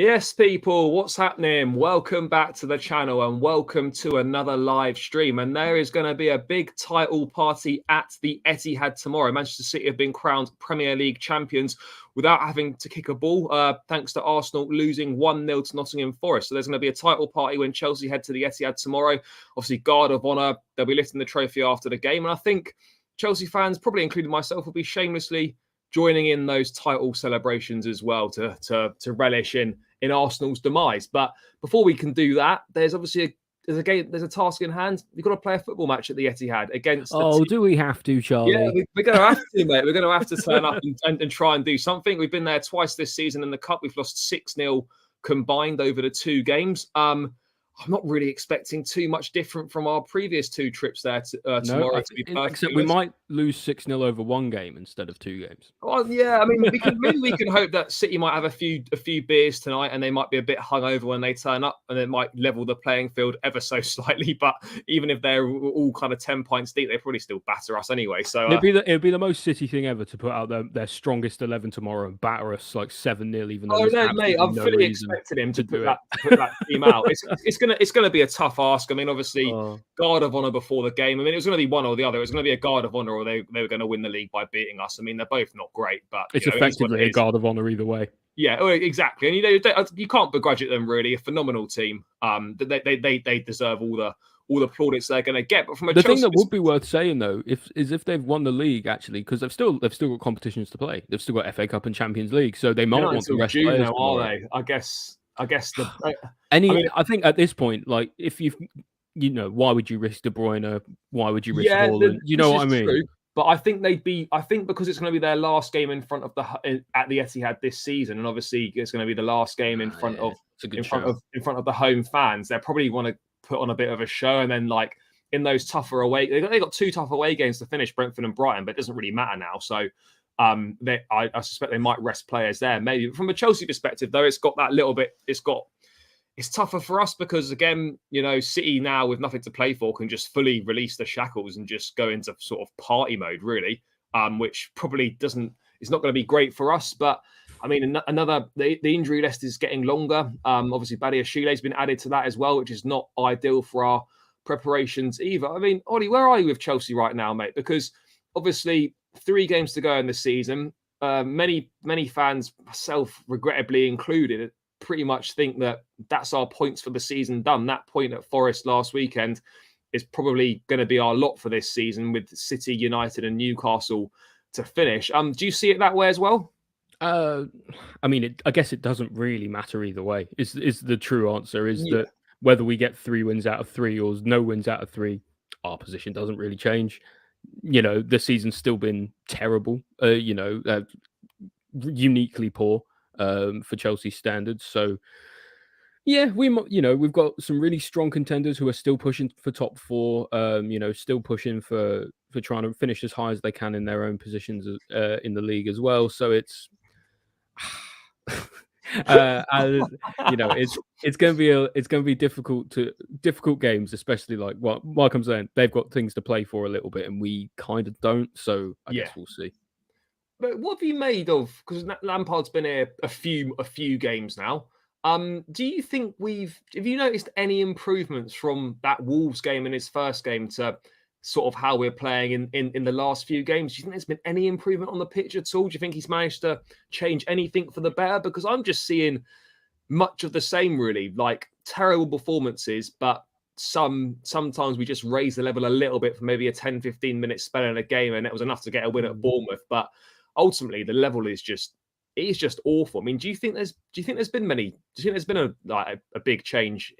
Yes, people, what's happening? Welcome back to the channel and welcome to another live stream. And there is going to be a big title party at the Etihad tomorrow. Manchester City have been crowned Premier League champions without having to kick a ball, thanks to Arsenal losing 1-0 to Nottingham Forest. So there's going to be a title party when Chelsea head to the Etihad tomorrow. Obviously, guard of honour, they'll be lifting the trophy after the game. And I think Chelsea fans, probably including myself, will be shamelessly joining in those title celebrations as well to relish in Arsenal's demise. But before we can do that, there's obviously there's a task in hand. We've got to play a football match at the Etihad against. Do we have to, Charlie? Yeah, we're going to have to, mate. We're going to have to turn up and try and do something. We've been there twice this season in the cup. We've lost 6-0 combined over the two games. I'm not really expecting too much different from our previous two trips there tomorrow. To be perfect, except we might lose 6-0 over one game instead of two games. Oh yeah, I mean, maybe we can hope that City might have a few beers tonight, and they might be a bit hungover when they turn up, and it might level the playing field ever so slightly. But even if they're all kind of 10 pints deep, they probably still batter us anyway. So it'd be the most City thing ever to put out their strongest 11 tomorrow and batter us like 7-0, even though. Oh no, mate! I'm fully expecting him to put that team out. It's gonna be a tough ask. I mean, obviously, guard of honour before the game. I mean, it was going to be one or the other. It was going to be a guard of honour, or they were going to win the league by beating us. I mean, they're both not great, but it's effectively a guard of honour either way. Yeah, exactly. And you can't begrudge it them really. A phenomenal team. They deserve all the plaudits they're going to get. But from a thing that would be worth saying though, if they've won the league actually, because they've still got competitions to play. They've still got FA Cup and Champions League, so they might want to rest June players. Now, are they? I guess. I think at this point, like if why would you risk De Bruyne? Why would you risk Haaland? You know what I mean? True. But I think because it's going to be their last game in front of at the Etihad this season, and obviously it's going to be the last game in front of the home fans. They probably want to put on a bit of a show, and then like in those tougher away, they got two tough away games to finish, Brentford and Brighton, but it doesn't really matter now. So I suspect they might rest players there. Maybe from a Chelsea perspective, though, it's got that little bit. It's tougher for us because, again, City now with nothing to play for can just fully release the shackles and just go into sort of party mode, really, which probably is not going to be great for us. But I mean, the injury list is getting longer. Obviously, Badiashile has been added to that as well, which is not ideal for our preparations either. I mean, Ollie, where are you with Chelsea right now, mate? Because obviously 3 games to go in the season. Many fans, myself regrettably included, pretty much think that that's our points for the season done. That point at Forest last weekend is probably going to be our lot for this season, with City, United and Newcastle to finish. Do you see it that way as well? I mean, I guess it doesn't really matter either way. Is the true answer is that whether we get 3 wins out of 3 or no wins out of 3, our position doesn't really change. The season's still been terrible, uniquely poor for Chelsea standards. So yeah, we've got some really strong contenders who are still pushing for top 4, still pushing for trying to finish as high as they can in their own positions in the league as well. So it's it's going to be difficult games, especially like like I'm saying, they've got things to play for a little bit and we kind of don't. So I guess we'll see. But what have you made of? Because Lampard's been here a few games now. Do you think have you noticed any improvements from that Wolves game in his first game to sort of how we're playing in the last few games? Do you think there's been any improvement on the pitch at all? Do you think he's managed to change anything for the better? Because I'm just seeing much of the same, really, like terrible performances, but sometimes we just raise the level a little bit for maybe a 10-15 minute spell in a game, and that was enough to get a win at Bournemouth. But ultimately, the level is just awful. I mean, do you think there's been a big change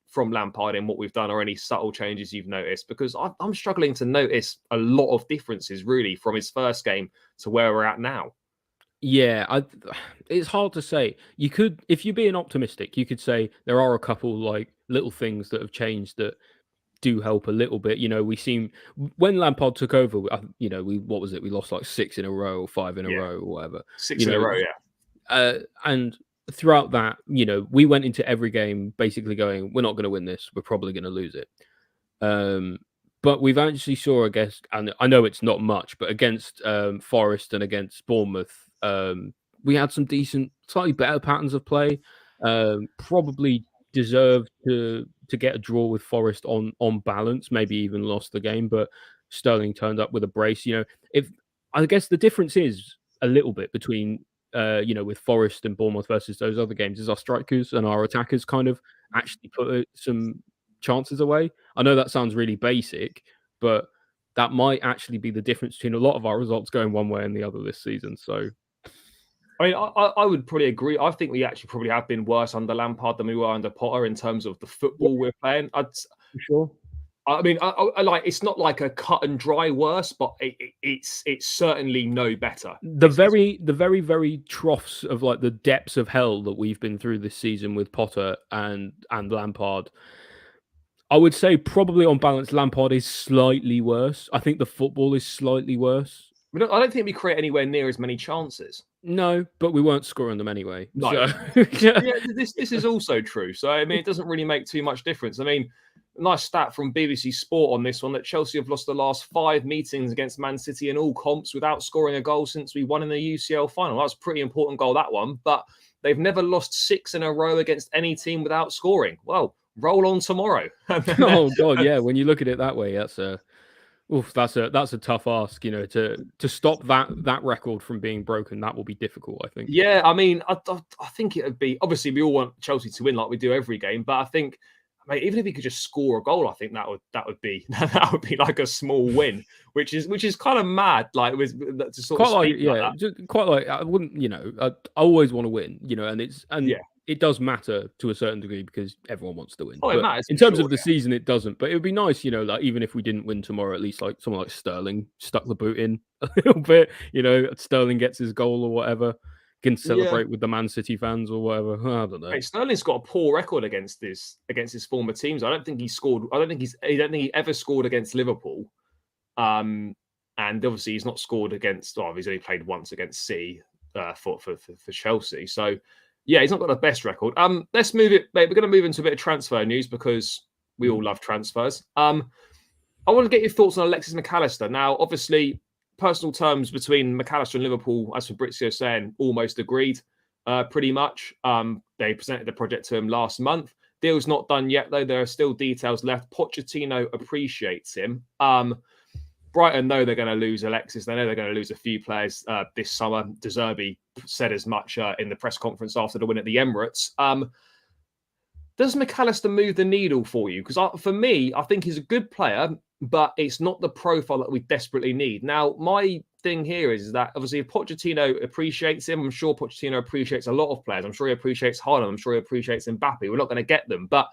from Lampard in what we've done, or any subtle changes you've noticed? Because I'm struggling to notice a lot of differences really from his first game to where we're at now. Yeah, it's hard to say. You could, if you're being optimistic, you could say there are a couple like little things that have changed that do help a little bit. We seem, when Lampard took over, we lost like 6 in a row or 5 in a row or whatever. 6 in a row, yeah. And throughout that, we went into every game basically going, we're not going to win this. We're probably going to lose it. But we've actually saw, I guess, and I know it's not much, but against Forest and against Bournemouth, we had some decent, slightly better patterns of play. Probably deserved to get a draw with Forest on balance, maybe even lost the game, but Sterling turned up with a brace. If I guess the difference is a little bit between with Forest and Bournemouth versus those other games is our strikers and our attackers kind of actually put some chances away. I know that sounds really basic, but that might actually be the difference between a lot of our results going one way and the other this season. So I mean, I would probably agree. I think we actually probably have been worse under Lampard than we were under Potter in terms of the football we're playing. For sure. I mean, I like it's not like a cut and dry worse, but it's certainly no better. The very troughs of like the depths of hell that we've been through this season with Potter and Lampard. I would say probably on balance, Lampard is slightly worse. I think the football is slightly worse. I don't think we create anywhere near as many chances. No, but we weren't scoring them anyway. No. So. Yeah, this is also true. So I mean, it doesn't really make too much difference. I mean, nice stat from BBC Sport on this one that Chelsea have lost the last 5 meetings against Man City in all comps without scoring a goal since we won in the UCL final. That's a pretty important goal, that one. But they've never lost 6 in a row against any team without scoring. Well, roll on tomorrow. Oh God, yeah. When you look at it that way, that's a tough ask. To stop that record from being broken, that will be difficult, I think. Yeah, I mean, I think it would be, obviously we all want Chelsea to win like we do every game, but I think, mate, even if he could just score a goal, I think that would be like a small win, which is kind of mad. Like to sort quite of like, yeah, quite like I wouldn't, I always want to win, and it does matter to a certain degree because everyone wants to win. Oh, it matters in terms of the season, it doesn't. But it would be nice, like even if we didn't win tomorrow, at least like someone like Sterling stuck the boot in a little bit. Sterling gets his goal or whatever. Can celebrate with the Man City fans or whatever. I don't know. Hey, Sterling's got a poor record against his former teams. I don't think he ever scored against Liverpool. And obviously he's not scored against. Oh, he's only played once against City for Chelsea. So yeah, he's not got the best record. Let's move it, mate. We're going to move into a bit of transfer news because we all love transfers. I want to get your thoughts on Alexis McAllister. Now, obviously, personal terms between McAllister and Liverpool, as Fabrizio saying, almost agreed, pretty much. They presented the project to him last month. Deal's not done yet, though. There are still details left. Pochettino appreciates him. Brighton know they're going to lose Alexis. They know they're going to lose a few players this summer. De Zerbi said as much in the press conference after the win at the Emirates. Does McAllister move the needle for you? Because for me, I think he's a good player, but it's not the profile that we desperately need. Now, my thing here is that obviously if Pochettino appreciates him, I'm sure Pochettino appreciates a lot of players. I'm sure he appreciates Haaland. I'm sure he appreciates Mbappe. We're not going to get them. But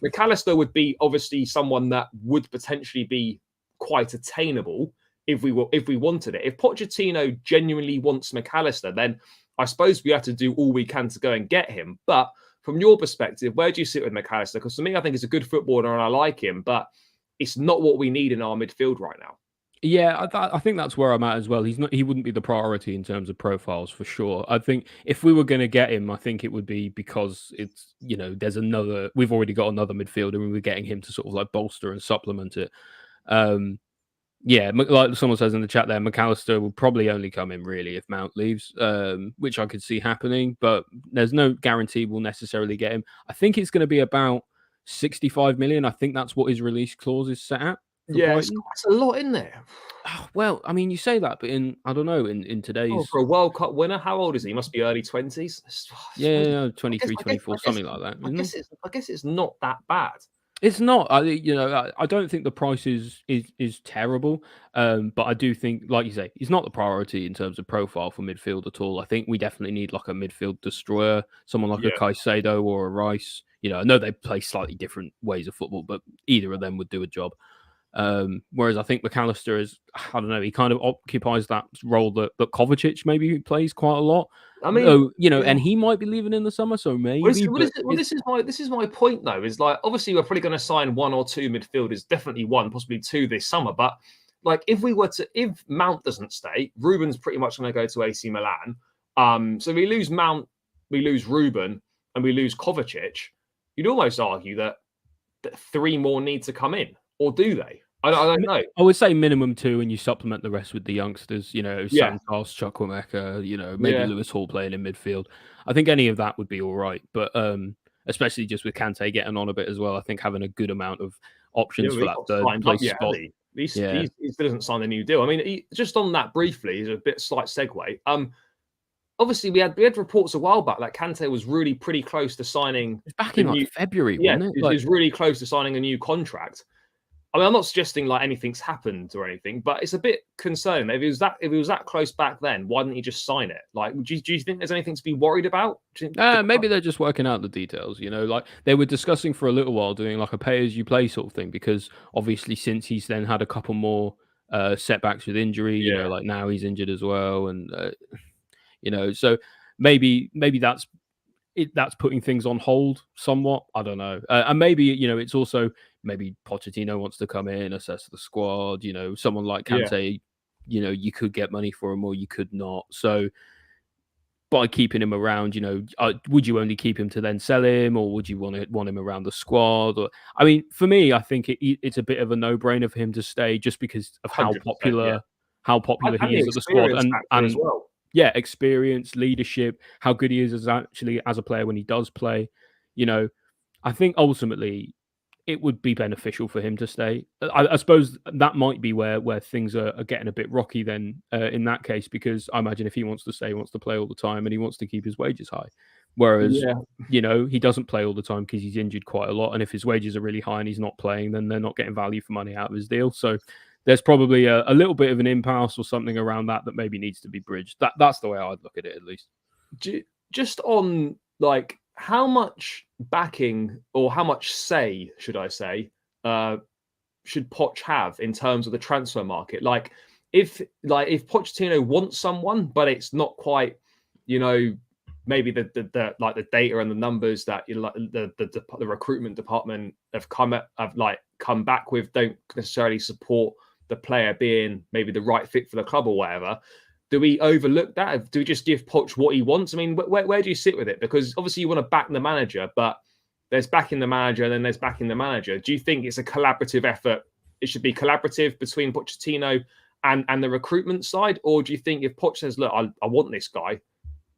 McAllister would be obviously someone that would potentially be quite attainable if we wanted it. If Pochettino genuinely wants McAllister, then I suppose we have to do all we can to go and get him. But from your perspective, where do you sit with McAllister? Because for me, I think he's a good footballer and I like him, but it's not what we need in our midfield right now. Yeah, I think that's where I'm at as well. He wouldn't be the priority in terms of profiles for sure. I think if we were going to get him, I think it would be because it's, we've already got another midfielder and we're getting him to sort of like bolster and supplement it. Yeah, like someone says in the chat there, McAllister will probably only come in really if Mount leaves, which I could see happening, but there's no guarantee we'll necessarily get him. I think it's going to be about 65 million. I think that's what his release clause is set at. Yeah, it's a lot in there. Oh, well, I mean, you say that, but I don't know, in today's... for a World Cup winner, how old is he? He must be early 20s. Yeah, 23, 24, something like that. I guess it's not that bad. It's not. I don't think the price is terrible, but I do think, like you say, he's not the priority in terms of profile for midfield at all. I think we definitely need like a midfield destroyer, someone like a Caicedo or a Rice. I know they play slightly different ways of football, but either of them would do a job. Whereas I think McAllister is, I don't know, he kind of occupies that role that Kovacic maybe plays quite a lot. I mean, and he might be leaving in the summer, so maybe. This is my point though. Is like obviously we're probably going to sign 1 or 2 midfielders, definitely 1, possibly 2 this summer. But like if Mount doesn't stay, Ruben's pretty much going to go to AC Milan. So we lose Mount, we lose Ruben, and we lose Kovacic. You'd almost argue that 3 more need to come in, or do they? I don't know. I would say minimum 2, and you supplement the rest with the youngsters. Yeah. Santos, Chukwuemeka. Maybe Lewis Hall playing in midfield. I think any of that would be all right. But especially just with Kante getting on a bit as well, I think having a good amount of options for that third place spot. He still hasn't signed a new deal. I mean, just on that briefly, is a slight segue. Obviously, we had reports a while back that Kante was really pretty close to signing. It was back in February, wasn't it? He was really close to signing a new contract. I mean, I'm not suggesting like anything's happened or anything, but it's a bit concerning. If he was that close back then, why didn't he just sign it? Like, do you think there's anything to be worried about? Maybe they're just working out the details. Like they were discussing for a little while doing like a pay-as-you-play sort of thing, because obviously since he's then had a couple more setbacks with injury, like now he's injured as well, and so maybe that's putting things on hold somewhat. I don't know. And maybe, it's also maybe Pochettino wants to come in, assess the squad, someone like Kante, you could get money for him or you could not. So by keeping him around, would you only keep him to then sell him, or would you want him around the squad? Or, I mean, for me, I think it's a bit of a no-brainer for him to stay just because of how popular he is at the squad. And as well. Yeah, experience, leadership, how good he is as a player when he does play. I think ultimately it would be beneficial for him to stay. I suppose that might be where things are getting a bit rocky then in that case, because I imagine if he wants to stay, he wants to play all the time and he wants to keep his wages high. Whereas, he doesn't play all the time because he's injured quite a lot. And if his wages are really high and he's not playing, then they're not getting value for money out of his deal. So there's probably a little bit of an impasse or something around that maybe needs to be bridged. That's the way I'd look at it, at least. Just on like how much backing or how much say, should I say, should Poch have in terms of the transfer market? Like if Pochettino wants someone, but it's not quite, maybe the data and the numbers that the recruitment department have come back with don't necessarily support the player being maybe the right fit for the club or whatever. Do we overlook that? Do we just give Poch what he wants? I mean, where do you sit with it? Because obviously you want to back the manager, but there's backing the manager and then there's backing the manager. Do you think it's a collaborative effort? It should be collaborative between Pochettino and the recruitment side? Or do you think if Poch says, look, I want this guy,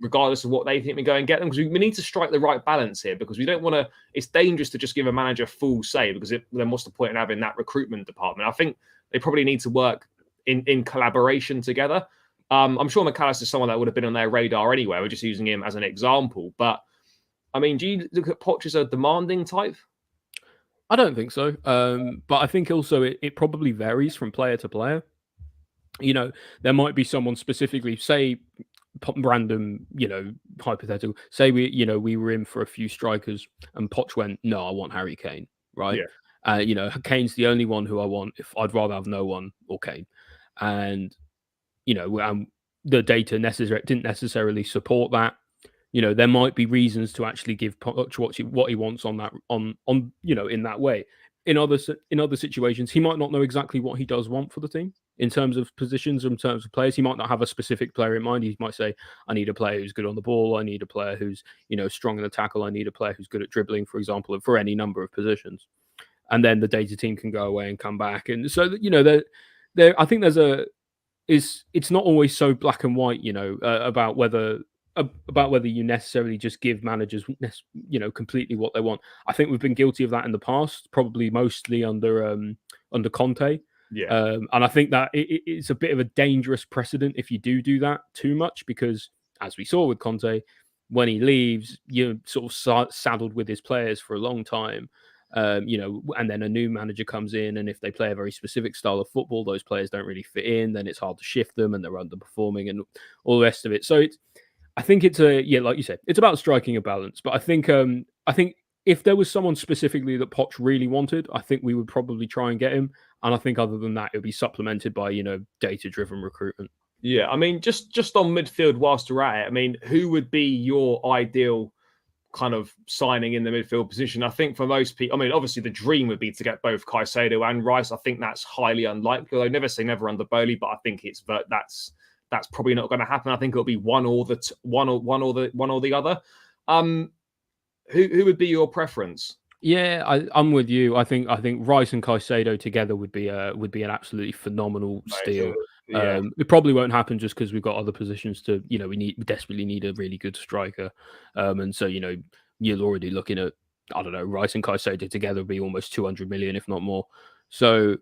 regardless of what they think we go and get them? Because we need to strike the right balance here, because we don't want to, it's dangerous to just give a manager full say, because then what's the point in having that recruitment department? I think they probably need to work in collaboration together. I'm sure McAllister is someone that would have been on their radar anyway. We're just using him as an example. But, I mean, do you look at Poch as a demanding type? I don't think so. But I think also it probably varies from player to player. There might be someone specifically, say, random, hypothetical. Say we were in for a few strikers and Poch went, no, I want Harry Kane, right? Yeah. Kane's the only one who I want. If I'd rather have no one or Kane. And the data didn't necessarily support that. There might be reasons to actually give Poch what he wants on that in that way. In other situations, he might not know exactly what he does want for the team in terms of positions, in terms of players. He might not have a specific player in mind. He might say, I need a player who's good on the ball. I need a player who's, strong in the tackle. I need a player who's good at dribbling, for example, for any number of positions. And then the data team can go away and come back. And so, I think it's not always so black and white, about whether you necessarily just give managers, completely what they want. I think we've been guilty of that in the past, probably mostly under Conte. Yeah. And I think that it's a bit of a dangerous precedent if you do that too much, because as we saw with Conte, when he leaves, you're sort of saddled with his players for a long time. And then a new manager comes in, and if they play a very specific style of football, those players don't really fit in, then it's hard to shift them and they're underperforming and all the rest of it. So I think it's like you said, it's about striking a balance. But I think if there was someone specifically that Poch really wanted, I think we would probably try and get him. And I think other than that, it would be supplemented by, data-driven recruitment. Yeah, I mean, just on midfield whilst we're at it, I mean, who would be your ideal kind of signing in the midfield position? I think for most people, I mean, obviously the dream would be to get both Caicedo and Rice. I think that's highly unlikely. I never say never under Bowley, but I think that's probably not going to happen. I think it'll be one or the other. Who would be your preference? Yeah, I'm with you. I think Rice and Caicedo together would be an absolutely phenomenal Right, so, steal. yeah, It probably won't happen just because we've got other positions to, we desperately need a really good striker. And so, you're already looking at, I don't know, Rice and Caicedo together would be almost 200 million, if not more. So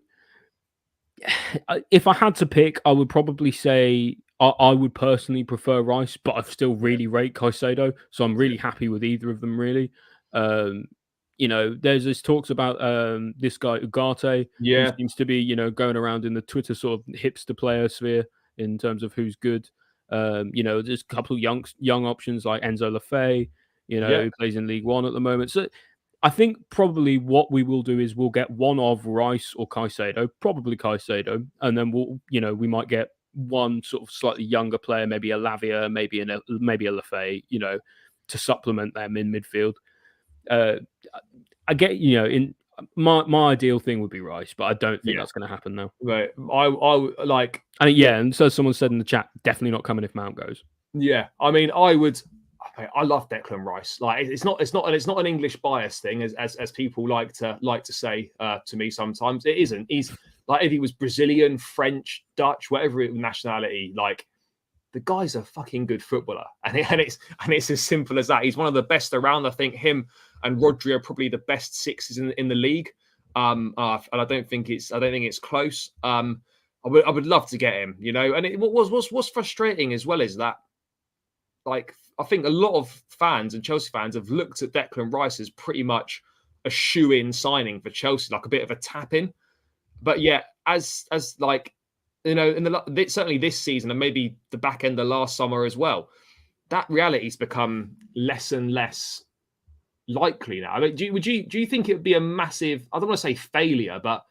if I had to pick, I would probably say I would personally prefer Rice, but I still really rate Caicedo, so I'm really happy with either of them. Really, um, there's this talks about this guy Ugarte, who yeah, seems to be going around in the Twitter sort of hipster player sphere in terms of who's good. There's a couple of young options like Enzo Lafay, yeah, who plays in League One at the moment. So I think probably what we will do is we'll get one of Rice or Caicedo, probably Caicedo, and then we might get one sort of slightly younger player, maybe a Lavia, maybe a Lafay, to supplement them in midfield. Uh, I get, in my ideal thing would be Rice, but I don't think yeah. that's going to happen now. Right. I like. And yeah, and so someone said in the chat, definitely not coming if Mount goes. Yeah, I mean, I would. I love Declan Rice. Like, it's not an English bias thing, as people like to say to me sometimes. It isn't. He's like, if he was Brazilian, French, Dutch, whatever nationality, like, the guy's a fucking good footballer, and it's as simple as that. He's one of the best around. I think him and Rodri are probably the best sixes in the league. And I don't think it's close. I would love to get him, And what's frustrating as well is that, like, I think a lot of fans and Chelsea fans have looked at Declan Rice as pretty much a shoe-in signing for Chelsea, like a bit of a tap-in. But yeah, as like, certainly this season and maybe the back end of last summer as well, that reality's become less and less likely now. I mean, do you think it would be a massive? I don't want to say failure, but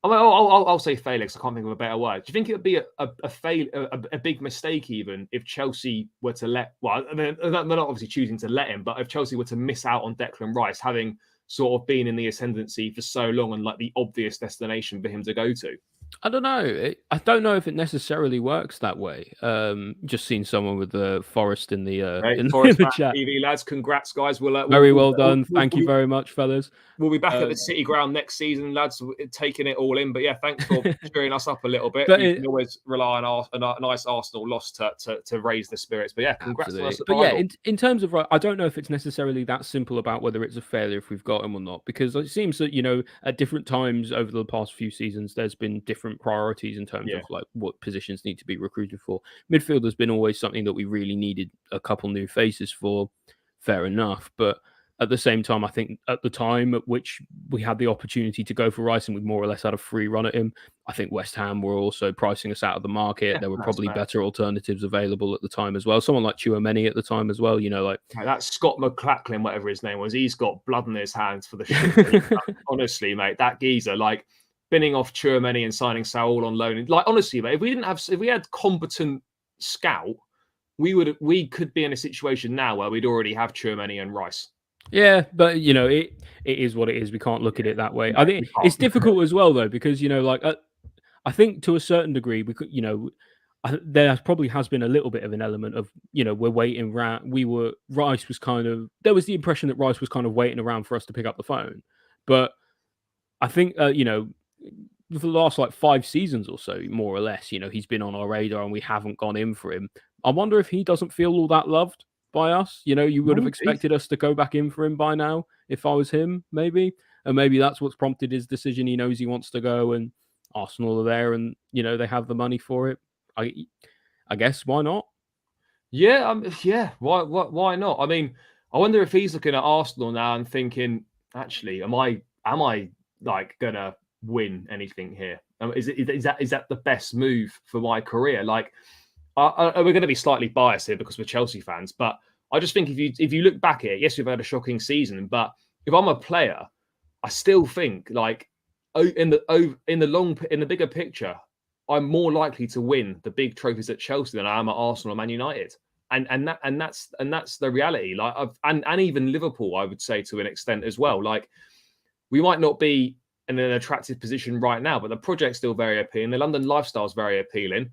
I'll say failure because I can't think of a better word. Do you think it would be a big mistake even if Chelsea were to let? Well, I mean, they're not obviously choosing to let him, but if Chelsea were to miss out on Declan Rice, having sort of been in the ascendancy for so long and like the obvious destination for him to go to. I don't know. I don't know if it necessarily works that way. Just seen someone with the Forest in the Right, in Forest the Fan chat. TV lads, congrats guys. Very well done. Thank you very much, fellas. We'll be back at the City Ground next season, lads, taking it all in. But yeah, thanks for cheering us up a little bit. We can always rely on a nice Arsenal loss to raise the spirits. But yeah, congrats on us. But yeah, in terms of, I don't know if it's necessarily that simple about whether it's a failure if we've got him or not, because it seems that, at different times over the past few seasons, there's been different priorities in terms of like what positions need to be recruited for. Midfield has been always something that we really needed a couple new faces for. Fair enough, but at the same time, I think at the time at which we had the opportunity to go for Rice and we more or less had a free run at him, I think West Ham were also pricing us out of the market. There were probably better alternatives available at the time as well. Someone like Tchouaméni at the time as well, like that Scott McLachlan, whatever his name was, he's got blood in his hands for the shit. Honestly, mate, that geezer, like, binning off Tchouaméni and signing Saul on loan. Like, honestly, mate, if we had competent scout, we could be in a situation now where we'd already have Tchouaméni and Rice. Yeah, but it is what it is. We can't look at it that way. I think it's difficult as well though, because I think to a certain degree we could, there probably has been a little bit of an element of we're waiting around. Rice was there was the impression that Rice was kind of waiting around for us to pick up the phone, but I think for the last like 5 seasons or so, more or less, he's been on our radar and we haven't gone in for him. I wonder if he doesn't feel all that loved by us. You would have expected us to go back in for him by now if I was him, maybe. And maybe that's what's prompted his decision. He knows he wants to go and Arsenal are there and, they have the money for it. I guess, why not? Yeah, yeah. Why not? I mean, I wonder if he's looking at Arsenal now and thinking, actually, am I like gonna win anything here? Is that the best move for my career? Like, we're going to be slightly biased here because we're Chelsea fans, but I just think if you look back at it, yes, we've had a shocking season, but if I'm a player, I still think, like, in the bigger picture, I'm more likely to win the big trophies at Chelsea than I am at Arsenal or Man United, and that's the reality. Like, and even Liverpool, I would say to an extent as well. Like, we might not be in an attractive position right now, but the project's still very appealing. The London lifestyle is very appealing.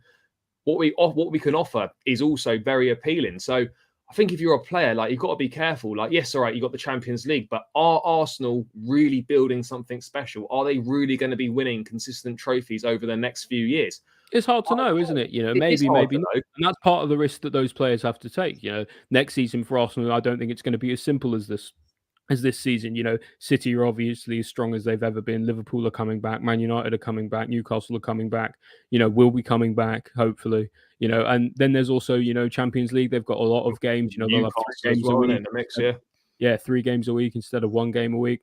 What we can offer is also very appealing. So I think if you're a player, like you've got to be careful. Like, yes, all right, you got the Champions League, but are Arsenal really building something special? Are they really going to be winning consistent trophies over the next few years? It's hard to know, isn't it? Maybe not. And that's part of the risk that those players have to take. Next season for Arsenal, I don't think it's going to be as simple as this season. City are obviously as strong as they've ever been. Liverpool are coming back. Man United are coming back. Newcastle are coming back. Will be coming back, hopefully. And then there's also, Champions League. They've got a lot of games. They'll have 3 games a week. In the mix, yeah. Yeah, 3 games a week instead of 1 game a week.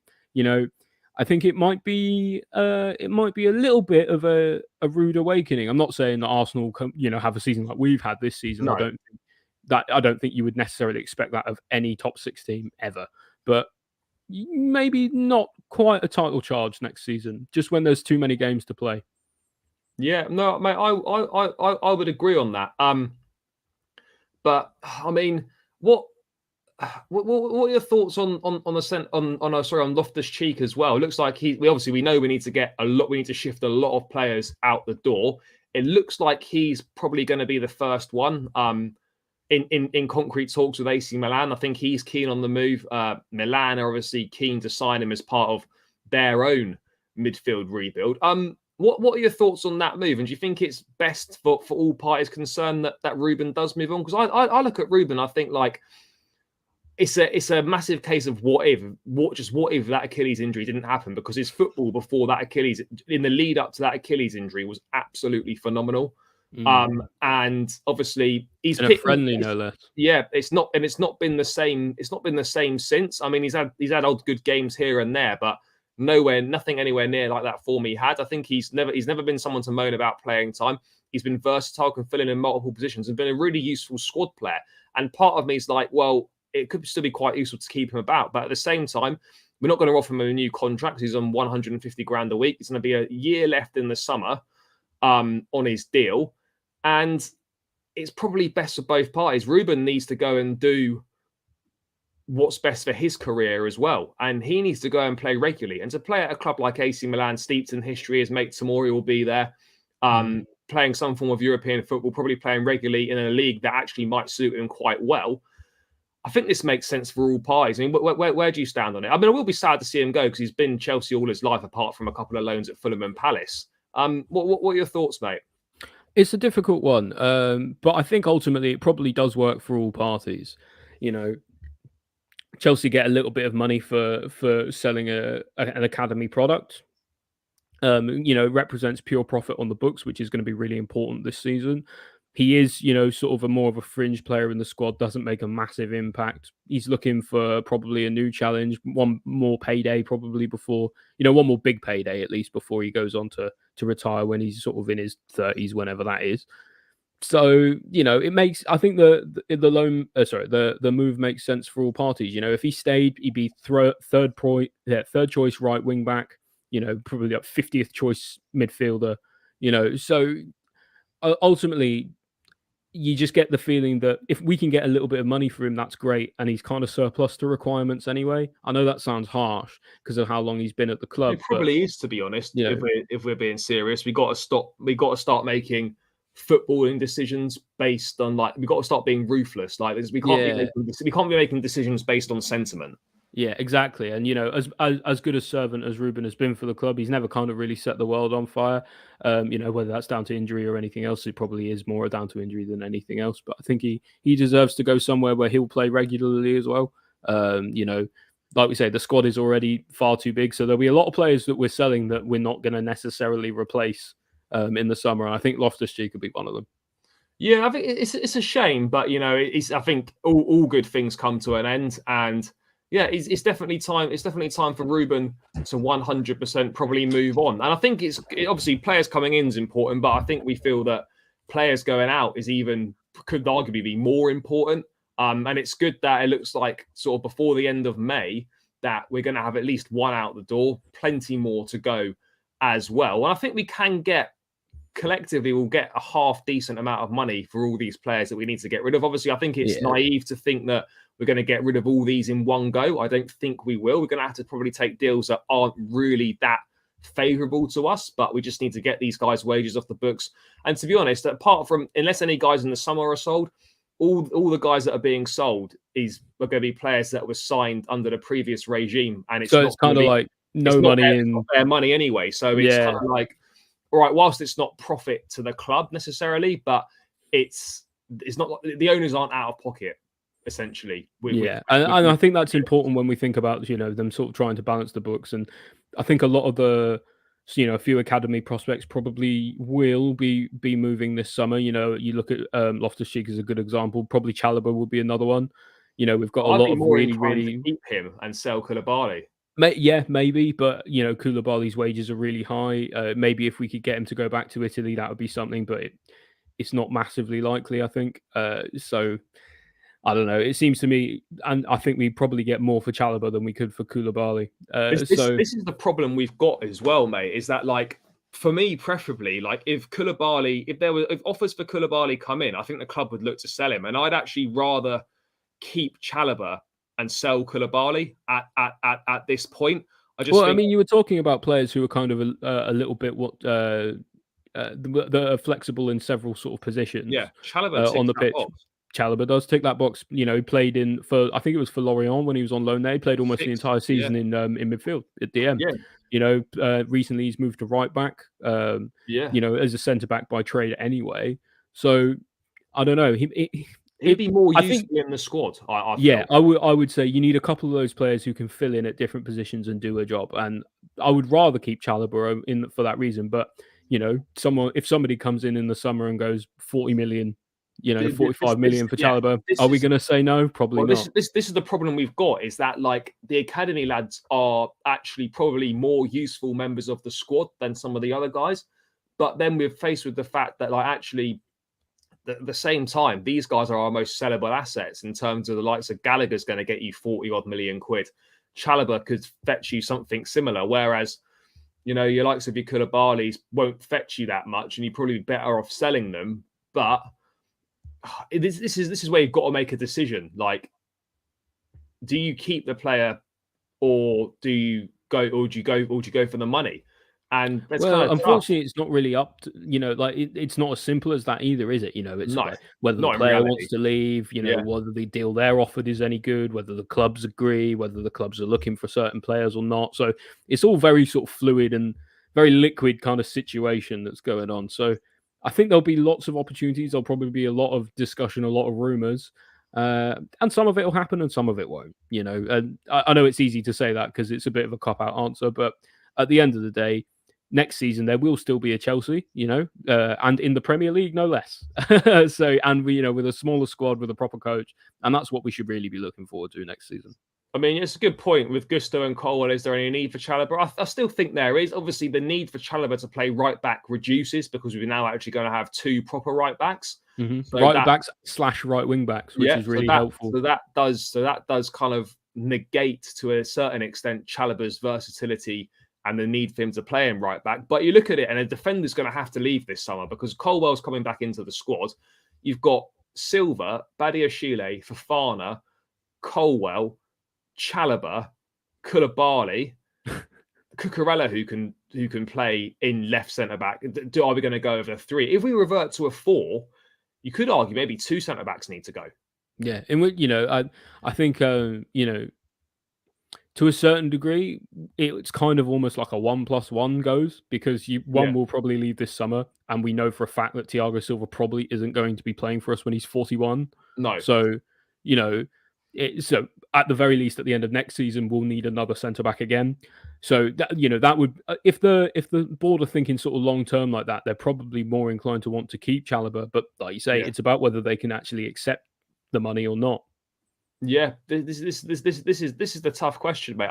I think it might be a little bit of a rude awakening. I'm not saying that Arsenal have a season like we've had this season. No. I don't think you would necessarily expect that of any top 6 team ever. But maybe not quite a title charge next season, just when there's too many games to play. Yeah, no, mate, I would agree on that. But I mean, what are your thoughts on Loftus-Cheek as well? It looks like we know we need to shift a lot of players out the door. It looks like he's probably going to be the first one. In concrete talks with AC Milan, I think he's keen on the move. Milan are obviously keen to sign him as part of their own midfield rebuild. What are your thoughts on that move? And do you think it's best for all parties concerned that Ruben does move on? Because I look at Ruben, I think like it's a massive case of what if that Achilles injury didn't happen, because his football before that Achilles, in the lead up to that Achilles injury, was absolutely phenomenal. And obviously he's a friendly, no less. Yeah, it's not been the same. It's not been the same since. I mean, he's had odd good games here and there, but nothing anywhere near like that form he had. I think he's never been someone to moan about playing time. He's been versatile, can fill in multiple positions, and been a really useful squad player. And part of me is like, well, it could still be quite useful to keep him about, but at the same time, we're not going to offer him a new contract. He's on 150 grand a week. It's going to be a year left in the summer on his deal. And it's probably best for both parties. Ruben needs to go and do what's best for his career as well. And he needs to go and play regularly. And to play at a club like AC Milan, steeped in history, his mate Tomori will be there, playing some form of European football, probably playing regularly in a league that actually might suit him quite well. I think this makes sense for all parties. I mean, where do you stand on it? I mean, I will be sad to see him go because he's been Chelsea all his life, apart from a couple of loans at Fulham and Palace. What are your thoughts, mate? It's a difficult one, but I think ultimately it probably does work for all parties. Chelsea get a little bit of money for selling an academy product. Represents pure profit on the books, which is going to be really important this season. He is, sort of more of a fringe player in the squad, doesn't make a massive impact. He's looking for probably a new challenge, one more payday probably before, one more big payday at least before he goes on to retire when he's sort of in his 30s, whenever that is. So, it makes, I think the move makes sense for all parties. If he stayed, he'd be third choice right wing back, probably like 50th choice midfielder, so ultimately, you just get the feeling that if we can get a little bit of money for him, that's great. And he's kind of surplus to requirements anyway. I know that sounds harsh because of how long he's been at the club. It probably is, to be honest. If we're being serious, we got to start making footballing decisions based on we got to start being ruthless. Like we can't be making decisions based on sentiment. Yeah, exactly. And, as good a servant as Ruben has been for the club, he's never kind of really set the world on fire. Whether that's down to injury or anything else, it probably is more down to injury than anything else. But I think he deserves to go somewhere where he'll play regularly as well. Like we say, the squad is already far too big. So there'll be a lot of players that we're selling that we're not going to necessarily replace in the summer. And I think Loftus-Cheek could be one of them. Yeah, I think it's a shame. But, I think all good things come to an end. And yeah, it's definitely time. It's definitely time for Ruben to 100% probably move on. And I think obviously players coming in is important, but I think we feel that players going out could arguably be more important. And it's good that it looks like sort of before the end of May that we're going to have at least one out the door, plenty more to go as well. And I think we can collectively we'll get a half decent amount of money for all these players that we need to get rid of. Obviously, I think it's naive to think that we're going to get rid of all these in one go. I don't think we will. We're going to have to probably take deals that aren't really that favourable to us, but we just need to get these guys' wages off the books. And to be honest, apart from, unless any guys in the summer are sold, all the guys that are being sold are going to be players that were signed under the previous regime, and it's kind of like no money in their money anyway. So it's kind of like, all right, whilst it's not profit to the club necessarily, but it's not, the owners aren't out of pocket essentially. And I think that's important when we think about, you know, them sort of trying to balance the books. And I think a lot of the, you know, a few academy prospects probably will be moving this summer. You know, you look at Loftus-Cheek as a good example. Probably Chalobah will be another one. You know, we've got a lot of really to keep him and sell Koulibaly. Maybe, but you know, Koulibaly's wages are really high. Maybe if we could get him to go back to Italy, that would be something, but it's not massively likely, I think. So I don't know. It seems to me, and I think we probably get more for Chalobah than we could for Koulibaly. This is the problem we've got as well, mate. Is that, like, for me, preferably, like, if offers for Koulibaly come in, I think the club would look to sell him, and I'd actually rather keep Chalobah and sell Koulibaly at this point. I mean, you were talking about players who are kind of a little bit that are flexible in several sort of positions. Yeah, Chalobah on the pitch. Chalobah does tick that box. You know, he played I think it was for Lorient when he was on loan there. He played almost the entire season in midfield at DM. Yeah. You know, recently he's moved to right back. You know, as a centre back by trade anyway. So I don't know. He'd be more useful in the squad. I would say you need a couple of those players who can fill in at different positions and do a job. And I would rather keep Chalobah in for that reason. But you know, if somebody comes in the summer and goes 40 million. You know, 45 million for Chalobah. Are we going to say no? Probably not. This is the problem we've got, is that, like, the academy lads are actually probably more useful members of the squad than some of the other guys. But then we're faced with the fact that, like, actually, at the same time, these guys are our most sellable assets in terms of the likes of Gallagher's going to get you 40 odd million quid. Chalobah could fetch you something similar, whereas, you know, your likes of your Koulibalys won't fetch you that much, and you're probably better off selling them. But this is where you've got to make a decision. Like, do you keep the player, or do you go for the money? And that's unfortunately, it's not really up to, you know, like it's not as simple as that either, is it? You know, it's like whether the player wants to leave, you know, whether the deal they're offered is any good, whether the clubs agree, whether the clubs are looking for certain players or not. So it's all very sort of fluid and very liquid kind of situation that's going on. So I think there'll be lots of opportunities. There'll probably be a lot of discussion, a lot of rumors, and some of it will happen and some of it won't. You know, and I know it's easy to say that because it's a bit of a cop-out answer, but at the end of the day, next season there will still be a Chelsea, you know, and in the Premier League, no less. So, and we, you know, with a smaller squad, with a proper coach, and that's what we should really be looking forward to next season. I mean, it's a good point with Gusto and Colwell. Is there any need for Chalobah? I still think there is. Obviously, the need for Chalobah to play right back reduces because we're now actually going to have two proper right backs, so right backs / right wing backs, which is really helpful. So that does kind of negate to a certain extent Chalobah's versatility and the need for him to play in right back. But you look at it, and a defender's going to have to leave this summer because Colwell's coming back into the squad. You've got Silva, Badiashile, Fofana, Colwell, Chalobah, Koulibaly, Cucurella, who can play in left centre back. Are we going to go over 3? If we revert to a 4, you could argue maybe 2 centre backs need to go. Yeah, and you know, I think you know, to a certain degree, it's kind of almost like a 1+1 goes because one will probably leave this summer, and we know for a fact that Thiago Silva probably isn't going to be playing for us when he's 41. No, so you know. So at the very least, at the end of next season, we'll need another centre back again. So that, you know, that would if the board are thinking sort of long term like that, they're probably more inclined to want to keep Chalobah. But like you say, it's about whether they can actually accept the money or not. Yeah, this is the tough question, mate.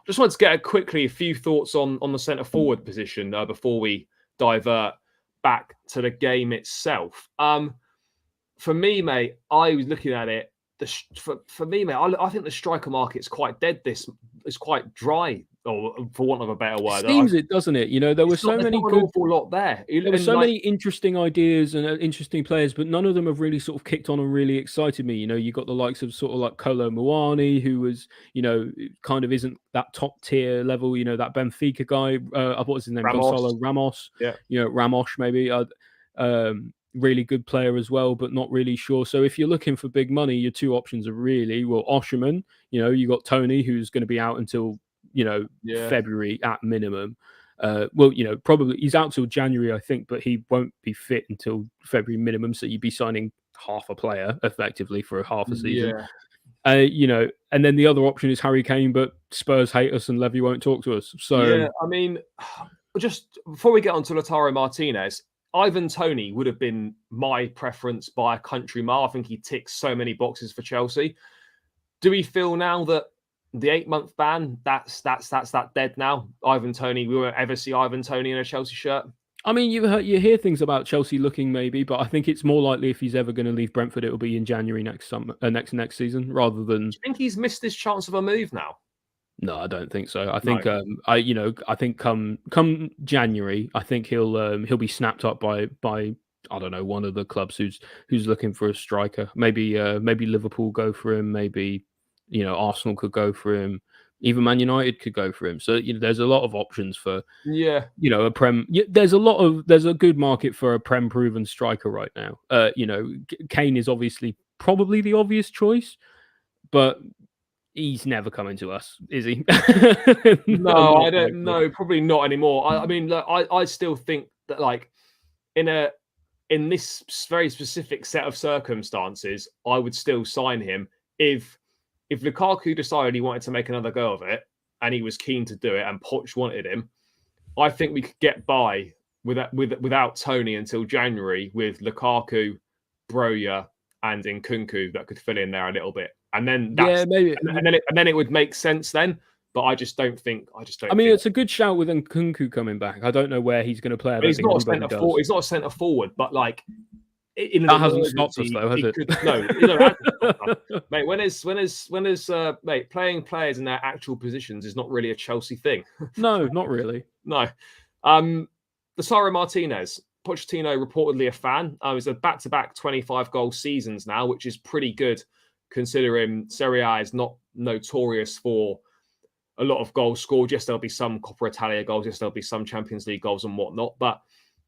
Just wanted to get quickly a few thoughts on the centre forward position before we divert back to the game itself. For me, mate, I was looking at it. For me, mate, I think the striker market's quite dead. It's quite dry, or for want of a better word. Seems it, doesn't it? You know, there were so many good, awful lot there. There were so many interesting ideas and interesting players, but none of them have really sort of kicked on and really excited me. You know, you got the likes of sort of like Kolo Muani, who was, you know, kind of isn't that top tier level. You know, that Benfica guy, what was his name? Gonzalo Ramos. Yeah. You know, Ramos maybe. really good player as well, but not really sure. So if you're looking for big money, your two options are really, well, Osherman, you got Tony, who's going to be out until, February at minimum. Well, probably he's out till January, I think, but he won't be fit until February minimum. So you'd be signing half a player effectively for half a season. And then the other option is Harry Kane, but Spurs hate us and Levy won't talk to us. So yeah, I mean, just before we get on to Lautaro Martinez, Ivan Toney would have been my preference by a country mile. I think he ticks so many boxes for Chelsea. Do we feel now that the 8-month ban, that's that dead now? Ivan Toney, we won't ever see Ivan Toney in a Chelsea shirt. I mean, you hear things about Chelsea looking maybe, but I think it's more likely if he's ever going to leave Brentford, it'll be in January next season, rather than. Do you think he's missed his chance of a move now? No, I don't think so. I think I think come January, I think he'll be snapped up by I don't know, one of the clubs who's looking for a striker. Maybe Liverpool go for him. Maybe Arsenal could go for him. Even Man United could go for him. So there's a lot of options for a Prem. There's a good market for a Prem proven striker right now. Kane is obviously probably the obvious choice, but he's never coming to us, is he? No, I don't know. Probably not anymore. I mean, look, I still think that in this very specific set of circumstances, I would still sign him if Lukaku decided he wanted to make another go of it and he was keen to do it and Poch wanted him. I think we could get by without Toney until January with Lukaku, Broja, and Nkunku that could fill in there a little bit. And then maybe, and then it would make sense then. But I just don't think. I mean, it's a good shout with Nkunku coming back. I don't know where he's going to play. He's not a centre forward. He's not a centre forward, but like that hasn't stopped us though, has it? No, mate. When is playing players in their actual positions is not really a Chelsea thing. No, not really. No. Lautaro Martinez. Pochettino reportedly a fan. He's a back-to-back 25-goal seasons now, which is pretty good considering Serie A is not notorious for a lot of goals scored. Yes, there'll be some Coppa Italia goals. Yes, there'll be some Champions League goals and whatnot. But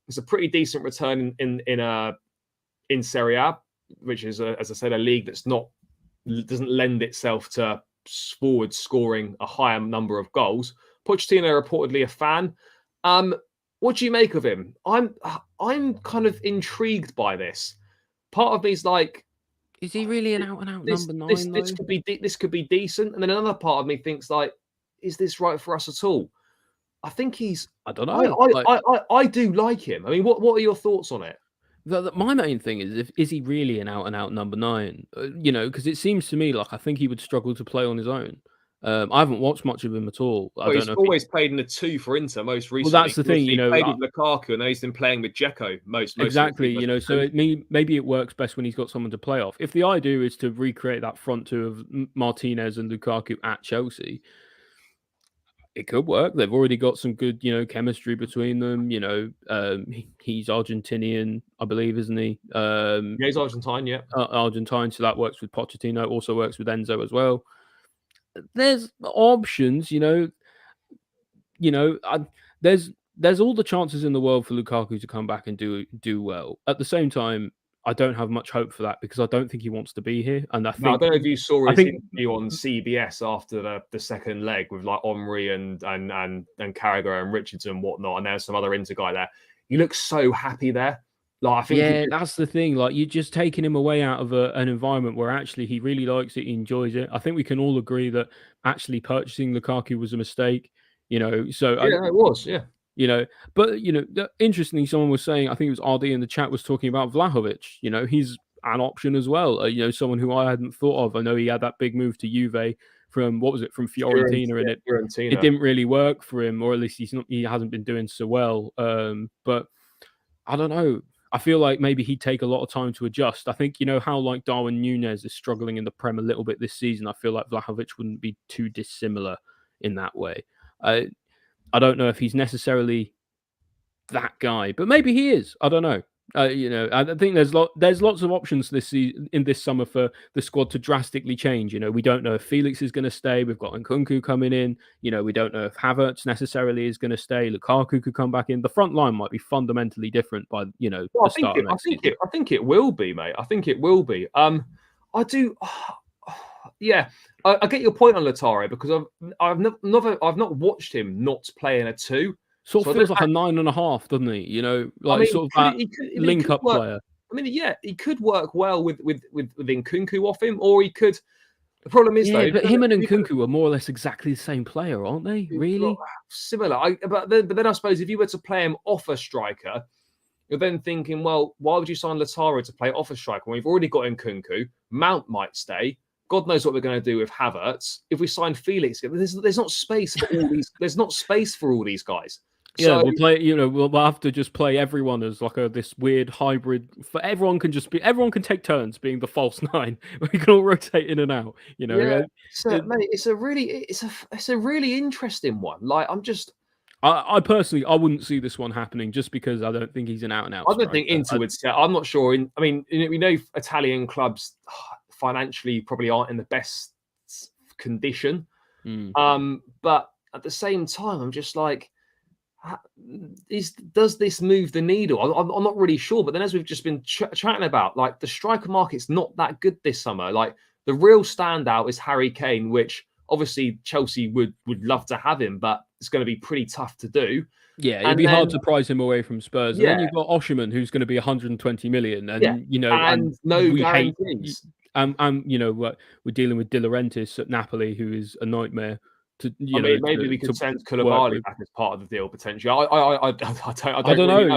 it's a pretty decent return in Serie A, which is, as I said, a league doesn't lend itself to forward scoring a higher number of goals. Pochettino reportedly a fan. What do you make of him? I'm kind of intrigued by this. Part of me is like, is he really an out-and-out number 9? This could be decent, and then another part of me thinks like, is this right for us at all? I think he's. I don't know. I do like him. I mean, what are your thoughts on it? My main thing is he really an out-and-out number 9? Because it seems to me like I think he would struggle to play on his own. I haven't watched much of him at all. Well, he's always played in the 2 for Inter most recently. Well, that's the thing, he played with Lukaku, and then he's been playing with Dzeko most exactly. So maybe it works best when he's got someone to play off. If the idea is to recreate that front 2 of Martinez and Lukaku at Chelsea, it could work. They've already got some good, chemistry between them. He's Argentinian, I believe, isn't he? Yeah, he's Argentine, yeah. Argentine, so that works with Pochettino. Also works with Enzo as well. There's options, there's all the chances in the world for Lukaku to come back and do well. At the same time, I don't have much hope for that because I don't think he wants to be here. And I don't know if you saw his interview on CBS after the second leg with like Omri and Carragher and Richardson and whatnot, and there's some other Inter guy there. He looks so happy there. Like, I think that's the thing. Like, you're just taking him away out of an environment where actually he really likes it, he enjoys it. I think we can all agree that actually purchasing Lukaku was a mistake. So it was, yeah. But interestingly, someone was saying, I think it was RD in the chat was talking about Vlahovic. He's an option as well. Someone who I hadn't thought of. I know he had that big move to Juve from Fiorentina, and it didn't really work for him, or at least he hasn't been doing so well. But I don't know. I feel like maybe he'd take a lot of time to adjust. I think, how like Darwin Núñez is struggling in the Prem a little bit this season. I feel like Vlahovic wouldn't be too dissimilar in that way. I don't know if he's necessarily that guy, but maybe he is. I don't know. I think there's lots of options in this summer for the squad to drastically change. We don't know if Felix is going to stay. We've got Nkunku coming in. We don't know if Havertz necessarily is going to stay. Lukaku could come back in. The front line might be fundamentally different by the start of next season. I think it will be, mate. I think it will be. I do. Yeah, I get your point on Lautaro because I've not watched him not play in a 2. Sort of feels like a 9.5, doesn't he? Sort of that link-up player. I mean, yeah, he could work well with Nkunku off him, or he could. The problem is, though, but him and Nkunku are more or less exactly the same player, aren't they? Really similar. But then I suppose if you were to play him off a striker, you're then thinking, well, why would you sign Lautaro to play off a striker when we've already got Nkunku? Mount might stay. God knows what we're going to do with Havertz. If we sign Felix, there's not space for all these. There's not space for all these guys. Yeah, we'll play. We'll have to just play everyone as like this weird hybrid. For everyone can take turns being the false 9. We can all rotate in and out. Yeah, mate, it's a really interesting one. Like I personally, I wouldn't see this one happening just because I don't think he's an out and out. I don't think Inter would sell. I'm not sure. I mean, we know Italian clubs financially probably aren't in the best condition. But at the same time, I'm just like, does this move the needle? I'm not really sure. But then, as we've just been chatting about, like the striker market's not that good this summer. Like the real standout is Harry Kane, which obviously Chelsea would love to have him, but it's going to be pretty tough to do. Yeah, it'd be hard to prize him away from Spurs. And then you've got Osimhen, who's going to be 120 million, and and no guarantees. We're dealing with De Laurentiis at Napoli, who is a nightmare. Maybe we could send Koulibaly back as part of the deal potentially. I don't know.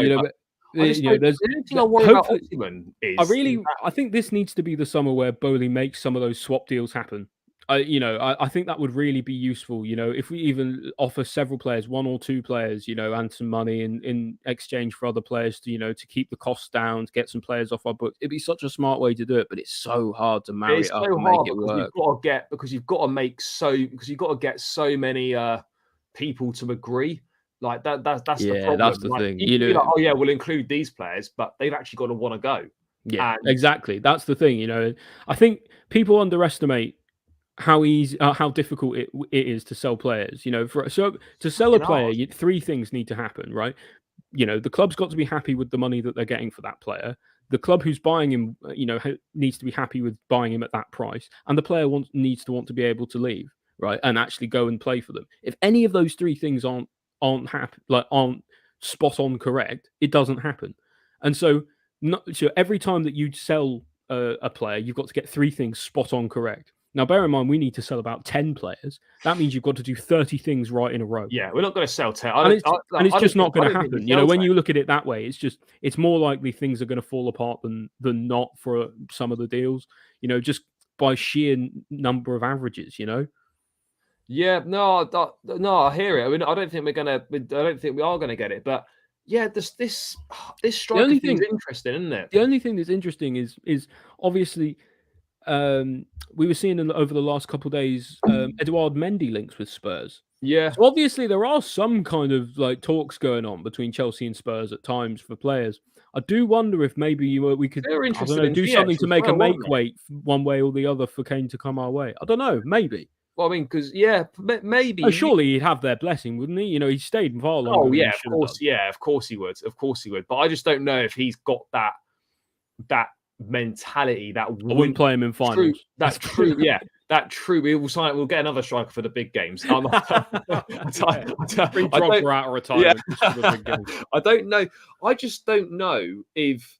The only thing I worry about Osimhen is I think this needs to be the summer where Bowley makes some of those swap deals happen. I think that would really be useful. If we even offer several players, 1 or 2 players, and some money in exchange for other players to keep the costs down, to get some players off our books. It'd be such a smart way to do it, but it's so hard to marry it up and make it work. You've got to get so many people to agree. Like that's the problem. That's the thing. We'll include these players, but they've actually got to want to go. Yeah, exactly. That's the thing. I think people underestimate how difficult it is to sell players. To sell a player, 3 things need to happen, right? The club's got to be happy with the money that they're getting for that player. The club who's buying him, needs to be happy with buying him at that price, and the player needs to want to be able to leave, right, and actually go and play for them. If any of those 3 things aren't happy, aren't spot on correct, it doesn't happen. And so every time that you sell a player, you've got to get 3 things spot on correct. Now, bear in mind, we need to sell about 10 players. That means you've got to do 30 things right in a row. Yeah, we're not going to sell 10. It's just not going to happen. When you look at it that way, it's more likely things are going to fall apart than not for some of the deals, just by sheer number of averages, Yeah, no, I hear it. I mean, I don't think we are going to get it. But yeah, this striker thing is interesting, isn't it? The only thing that's interesting is obviously. We were seeing over the last couple of days Edouard Mendy links with Spurs. Yeah. So obviously there are some kind of talks going on between Chelsea and Spurs at times for players. I do wonder if maybe we could do something to make a make-weight one way or the other for Kane to come our way. I don't know, maybe. Well, I mean, because maybe. Surely he'd have their blessing, wouldn't he? He stayed far longer. Oh yeah, of course. Yeah, of course he would. Of course he would. But I just don't know if he's got that mentality that I wouldn't play him in finals. That's true. Yeah, that true. We'll get another striker for the big games. Bring Drogba out of retirement. Yeah. I don't know. I just don't know if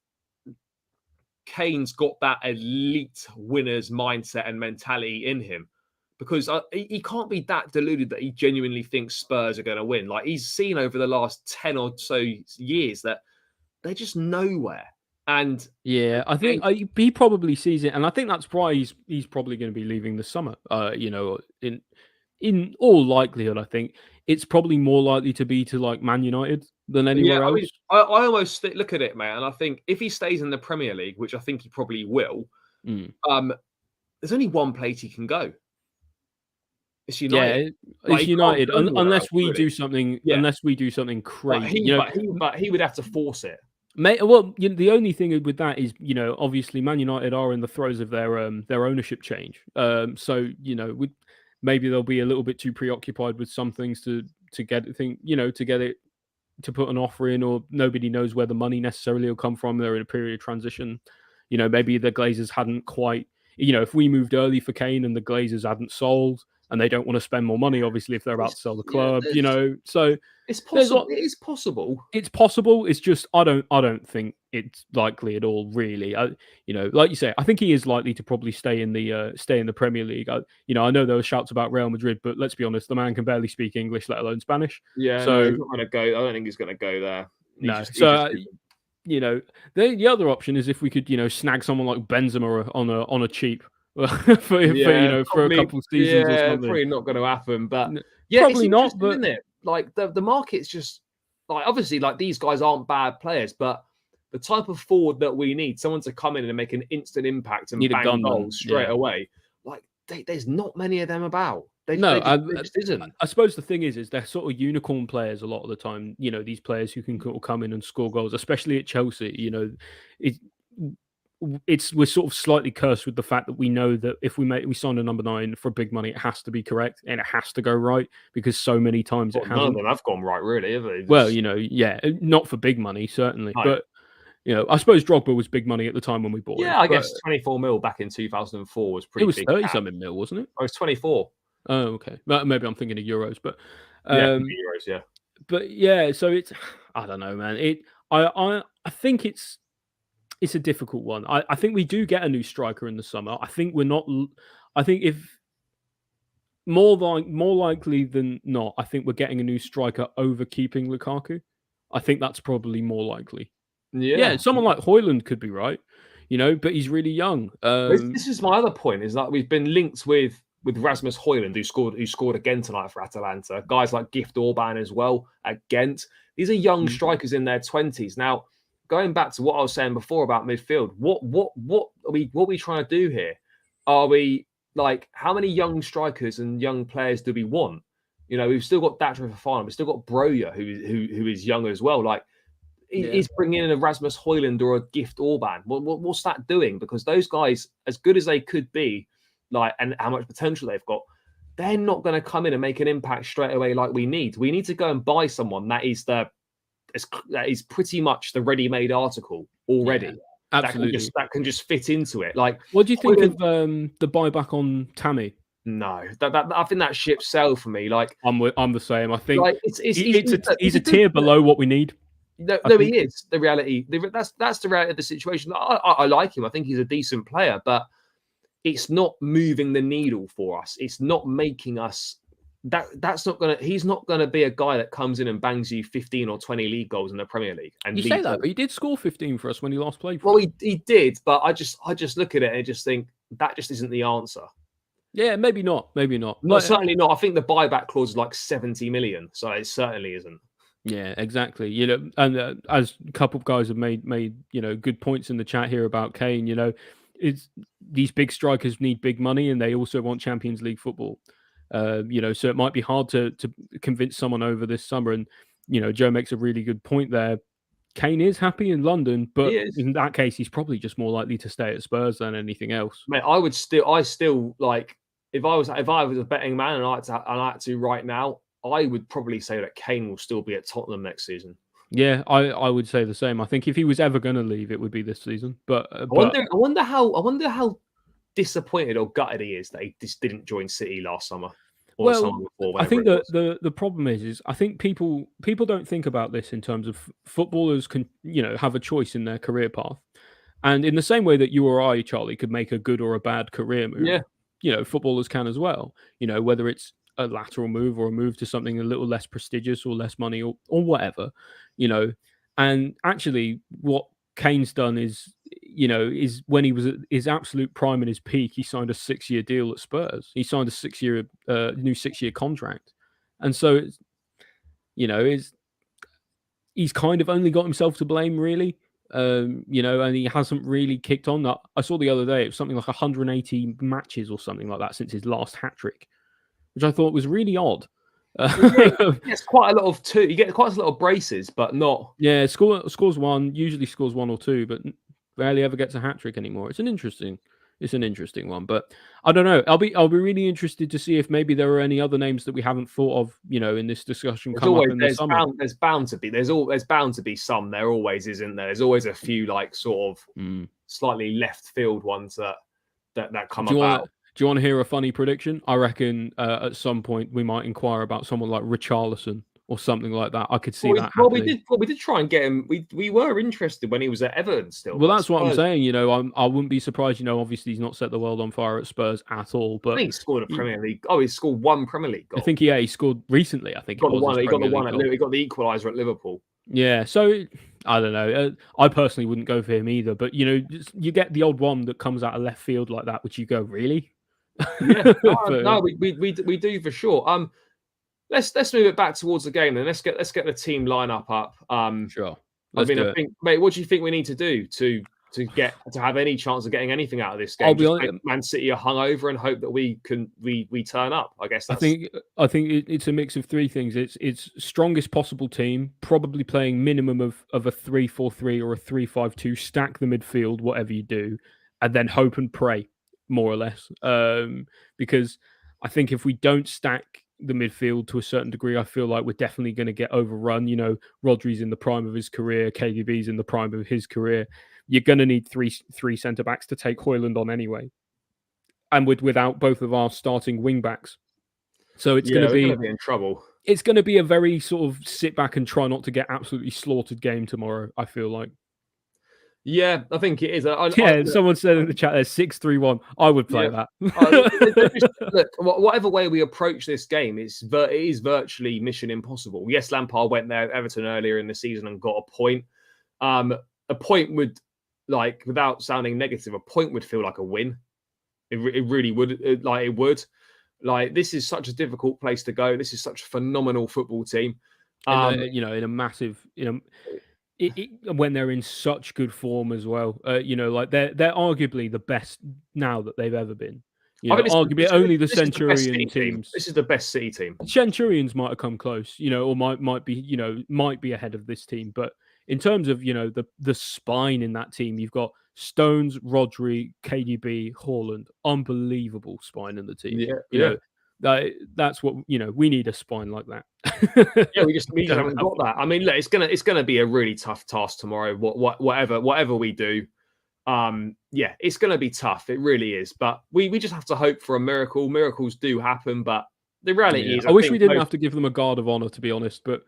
Kane's got that elite winner's mindset and mentality in him, because he can't be that deluded that he genuinely thinks Spurs are going to win. Like he's seen over the last 10 or so years that they're just nowhere. And yeah, I think he probably sees it, and I think that's why he's probably going to be leaving this summer. In all likelihood, I think it's probably more likely to be to Man United than anywhere else. I almost look at it, man, and I think if he stays in the Premier League, which I think he probably will, there's only one place he can go. It's United. Yeah, it's United. Unless we do something. Yeah. Unless we do something crazy. But he would have to force it. Well, the only thing with that is, obviously Man United are in the throes of their ownership change. So maybe they'll be a little bit too preoccupied with some things to get it to get it to put an offer in, or nobody knows where the money necessarily will come from. They're in a period of transition. Maybe the Glazers hadn't quite. If we moved early for Kane and the Glazers hadn't sold, and they don't want to spend more money, obviously, if they're about to sell the club, so it's possible. It is possible. It's possible. It's just I don't think it's likely at all. Really, like you say, I think he is likely to probably stay in the Premier League. I know there were shouts about Real Madrid, but let's be honest, the man can barely speak English, let alone Spanish. Yeah, so no, he's not going to go. I don't think he's going to go there. The other option is if we could snag someone like Benzema on a cheap for a couple of seasons or something. Probably not going to happen, but probably not. But isn't it? Like the market's just like, obviously, like, these guys aren't bad players, but the type of forward that we need, someone to come in and make an instant impact and bang goals straight away, like there's not many of them about. There just isn't. I suppose the thing is they're sort of unicorn players a lot of the time. These players who can come in and score goals, especially at Chelsea. We're sort of slightly cursed with the fact that we know that if we sign a number 9 for big money, it has to be correct and it has to go right, because so many times it hasn't. None of them have gone right, really, have they? Well, not for big money, certainly, no. But I suppose Drogba was big money at the time when we bought him. Yeah, I guess 24 mil back in 2004 was pretty big. It was 30-something mil, wasn't it? Oh, it was 24. Oh, okay. Maybe I'm thinking of euros, but euros, yeah. But yeah, so it's I don't know, man. I think it's a difficult one. I think we do get a new striker in the summer. I think we're not. I think if more likely than not, I think we're getting a new striker over keeping Lukaku. I think that's probably more likely. Yeah, someone like Højlund could be right, but he's really young. This is my other point: is that we've been linked with Rasmus Højlund, who scored again tonight for Atalanta. Guys like Gift Orban as well at Ghent. These are young strikers in their 20s now. Going back to what I was saying before about midfield, what are we trying to do here? Are we like, how many young strikers and young players do we want? We've still got Datro Fofana, we've still got Broja, who is young as well. Like, is bringing in a Rasmus Højlund or a Gift Orban? What's that doing? Because those guys, as good as they could be, like, and how much potential they've got, they're not going to come in and make an impact straight away like we need. We need to go and buy someone that is pretty much the ready-made article already. Yeah, absolutely, that can just fit into it. Like, what do you think of the buyback on Tammy? No, I think that ship sailed for me. Like, I'm the same. I think like, he's a tier below what we need. No, he is. The reality. That's the reality of the situation. I like him. I think he's a decent player, but it's not moving the needle for us. It's not making us. That's not gonna. He's not gonna be a guy that comes in and bangs you 15 or 20 league goals in the Premier League. And you say that, but he did score 15 for us when he last played. Well, he did, but I just look at it and just think that just isn't the answer. Yeah, maybe not. Maybe not. No, certainly not. I think the buyback clause is like 70 million, so it certainly isn't. Yeah, exactly. And as a couple of guys have made good points in the chat here about Kane. It's these big strikers need big money, and they also want Champions League football. So it might be hard to convince someone over this summer. And Joe makes a really good point there. Kane is happy in London, but in that case, he's probably just more likely to stay at Spurs than anything else. Mate, I still like, if I was a betting man and I like to right now, I would probably say that Kane will still be at Tottenham next season. Yeah, I would say the same. I think if he was ever going to leave, it would be this season. But I wonder how disappointed or gutted he is that he just didn't join City last summer. I think the problem is I think people don't think about this in terms of footballers can have a choice in their career path, and in the same way that you or I, Charlie, could make a good or a bad career move. Yeah, footballers can as well. Whether it's a lateral move or a move to something a little less prestigious or less money or whatever, and actually what Kane's done is when he was at his absolute prime and his peak, he signed a 6-year deal at Spurs. He signed a new 6-year contract. And so he's kind of only got himself to blame, really. And he hasn't really kicked on that. I saw the other day, it was something like 180 matches or something like that since his last hat-trick, which I thought was really odd. It's quite a lot of two. You get quite a lot of braces, but not. Yeah, scores one. Usually scores one or two, but rarely ever gets a hat trick anymore. It's an interesting one. But I don't know. I'll be really interested to see if maybe there are any other names that we haven't thought of, in this discussion come up in the summer. There's bound to be. There's bound to be some. There always isn't there. There's always a few like sort of slightly left field ones that come about. Do you want to hear a funny prediction? I reckon at some point we might inquire about someone like Richarlison or something like that. I could see that happening. We did try and get him. We were interested when he was at Everton still. Well, that's what I'm saying. I wouldn't be surprised. Obviously he's not set the world on fire at Spurs at all. But I think he scored a Premier League. Oh, he scored one Premier League goal. I think he scored recently. I think he got the one. He got the equaliser at Liverpool. Yeah, so I don't know. I personally wouldn't go for him either. But you get the odd one that comes out of left field like that, which you go, really? Yeah, no, we do for sure. Let's move it back towards the game then. Let's get the team lineup up. Sure. I think, mate, what do you think we need to do to have any chance of getting anything out of this game? I'll be honest, Man City are hungover and hope that we turn up. I guess. I think it's a mix of three things. It's strongest possible team, probably playing minimum of a 3-4-3 or a 3-5-2. Stack the midfield, whatever you do, and then hope and pray, more or less. Because I think if we don't stack the midfield to a certain degree, I feel like we're definitely going to get overrun. Rodri's in the prime of his career, KDB's in the prime of his career. You're going to need three centre backs to take Højlund on anyway, and without both of our starting wing backs, so it's going to be in trouble. It's going to be a very sort of sit back and try not to get absolutely slaughtered game tomorrow. I feel like. Yeah, I think it is. Someone said in the chat there's 6-3-1. I would play that. Look, whatever way we approach this game, it is virtually mission impossible. Yes, Lampard went there, Everton earlier in the season and got a point. A point would, like, without sounding negative, a point would feel like a win. It really would. It would. Like, this is such a difficult place to go. This is such a phenomenal football team. In a massive, when they're in such good form as well, like they're arguably the best now that they've ever been. Arguably only the Centurion teams. This is the best City team. Centurions might have come close, or might be ahead of this team. But in terms of the spine in that team, you've got Stones, Rodri, KDB, Højlund, unbelievable spine in the team. That's what we need, a spine like that. We just haven't got that. I mean, look, it's gonna be a really tough task tomorrow. Whatever we do, it's gonna be tough. It really is. But we just have to hope for a miracle. Miracles do happen, but the reality is, I wish we didn't have to give them a guard of honor, to be honest. But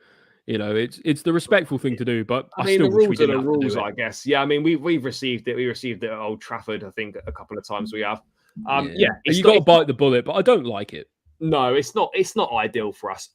it's the respectful thing to do. But I mean, the rules are the rules, I guess. Yeah, I mean, we've received it. We received it at Old Trafford, I think, a couple of times. We have. You got to bite the bullet, but I don't like it. No, it's not ideal for us.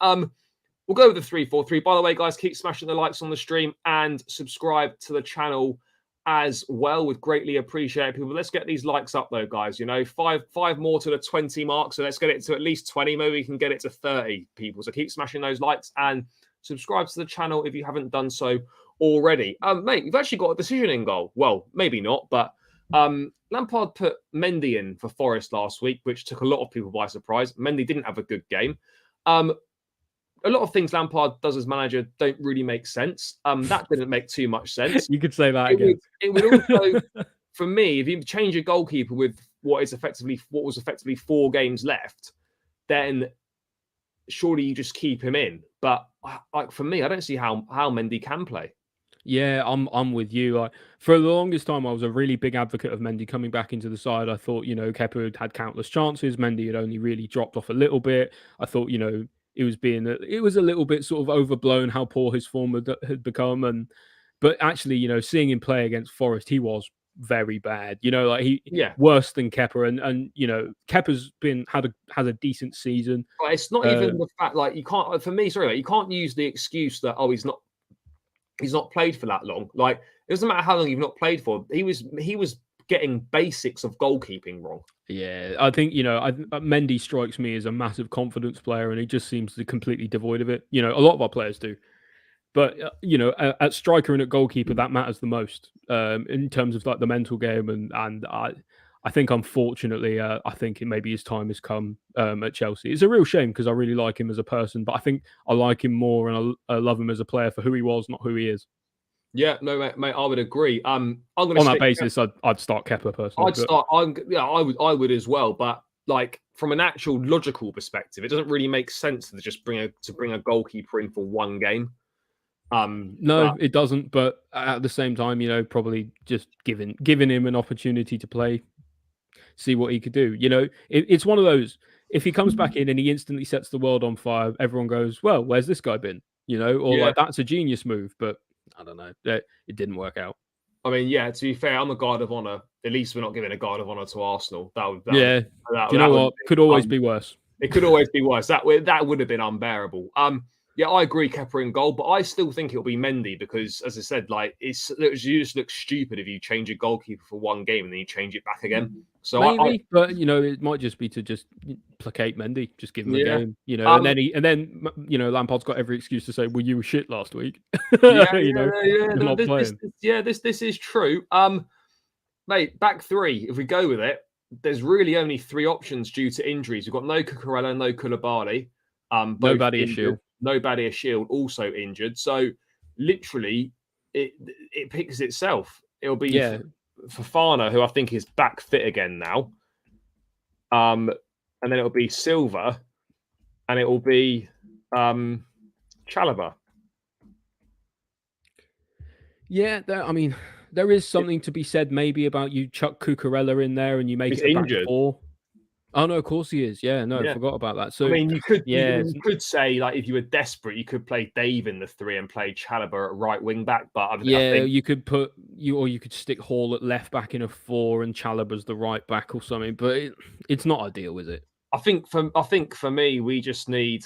We'll go with the 3-4-3. By the way, guys, keep smashing the likes on the stream and subscribe to the channel as well. Would greatly appreciate people. Let's get these likes up though, guys. Five more to the 20 mark. So let's get it to at least 20. Maybe we can get it to 30 people. So keep smashing those likes and subscribe to the channel if you haven't done so already. Mate, you've actually got a decision in goal. Well, maybe not, but Lampard put Mendy in for Forest last week, which took a lot of people by surprise. Mendy didn't have a good game. A lot of things Lampard does as manager don't really make sense. That didn't make too much sense. You could say that again. It would also, for me, if you change your goalkeeper with what was effectively 4 games left, then surely you just keep him in. But like for me, I don't see how Mendy can play. Yeah, I'm with you. For the longest time, I was a really big advocate of Mendy coming back into the side. I thought, Kepa had countless chances. Mendy had only really dropped off a little bit. I thought, it was a little bit sort of overblown how poor his form had become. But actually, seeing him play against Forest, he was very bad. Worse than Kepa, and Kepa's had a decent season. But it's not even the fact you can't. For me, you can't use the excuse that he's not played for that long. Like, it doesn't matter how long you've not played for. He was getting basics of goalkeeping wrong. Yeah, I think Mendy strikes me as a massive confidence player, and he just seems to completely devoid of it. A lot of our players do, but at striker and at goalkeeper, that matters the most in terms of like the mental game. And I think unfortunately, I think maybe his time has come at Chelsea. It's a real shame because I really like him as a person, but I think I like him more and I love him as a player for who he was, not who he is. Yeah, no, mate, I would agree. I'm going on that basis. I'd start Kepa personally. I would as well, but like from an actual logical perspective, it doesn't really make sense to just bring a goalkeeper in for one game. No, it doesn't. But at the same time, probably just giving him an opportunity to play, see what he could do. It's one of those. If he comes back in and he instantly sets the world on fire, everyone goes, "Well, where's this guy been?" Or like that's a genius move. But I don't know. It didn't work out. I mean, yeah. To be fair, I'm a guard of honor. At least we're not giving a guard of honor to Arsenal. Do you know what? Could always be worse. It could always be worse. That would have been unbearable. Yeah, I agree, Kepa in goal, but I still think it'll be Mendy because, as I said, like you just look stupid if you change your goalkeeper for one game and then you change it back again. So maybe, but it might just be to just placate Mendy, just give him a game, and then Lampard's got every excuse to say, "Well, you were shit last week." This is true. Mate, back three. If we go with it, there's really only three options due to injuries. We've got no Cucurella, no Koulibaly, no Badiashile. No Badiashile also injured. So literally, it picks itself. It'll be Fofana, who I think is back fit again now. And then it'll be Silva, and it will be Chalobah. Yeah, there is something to be said maybe about you chuck Cucurella in there and you make it injured. Back four. Oh no, of course he is. Yeah, no, I forgot about that. So I mean, you could say like if you were desperate, you could play Dave in the three and play Chalobah at right wing back. But I think you could you could stick Hall at left back in a four and Chalobah's the right back or something. But it's not ideal, is it? I think for me, we just need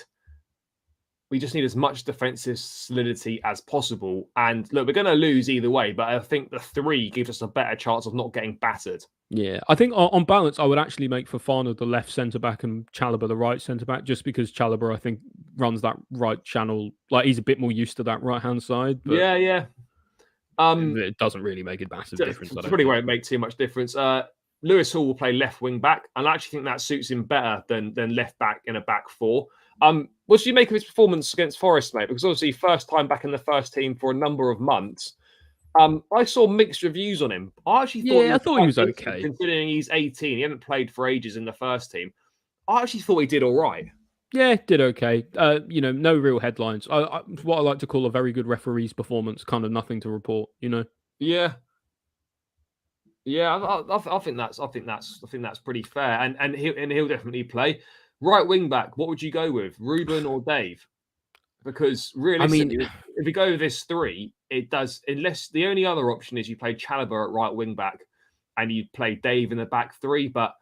as much defensive solidity as possible. And look, we're going to lose either way, but I think the three gives us a better chance of not getting battered. Yeah, I think on balance, I would actually make Fofana the left centre-back and Chalobah the right centre-back, just because Chalobah, I think, runs that right channel. Like, he's a bit more used to that right-hand side. But yeah. It doesn't really make a massive difference. It really won't make too much difference. Lewis Hall will play left wing-back, and I actually think that suits him better than left back in a back four. What do you make of his performance against Forest, mate? Because obviously, first time back in the first team for a number of months. I saw mixed reviews on him. I thought he was okay. Considering he's 18, he hadn't played for ages in the first team. I actually thought he did all right. Yeah, did okay. No real headlines. What I like to call a very good referee's performance, kind of nothing to report. Yeah. I think that's pretty fair, and he'll definitely play. Right wing back, what would you go with, Ruben or Dave? Because realistically, if you go with this three, it does, unless the only other option is you play Chalobah at right wing back and you play Dave in the back three. But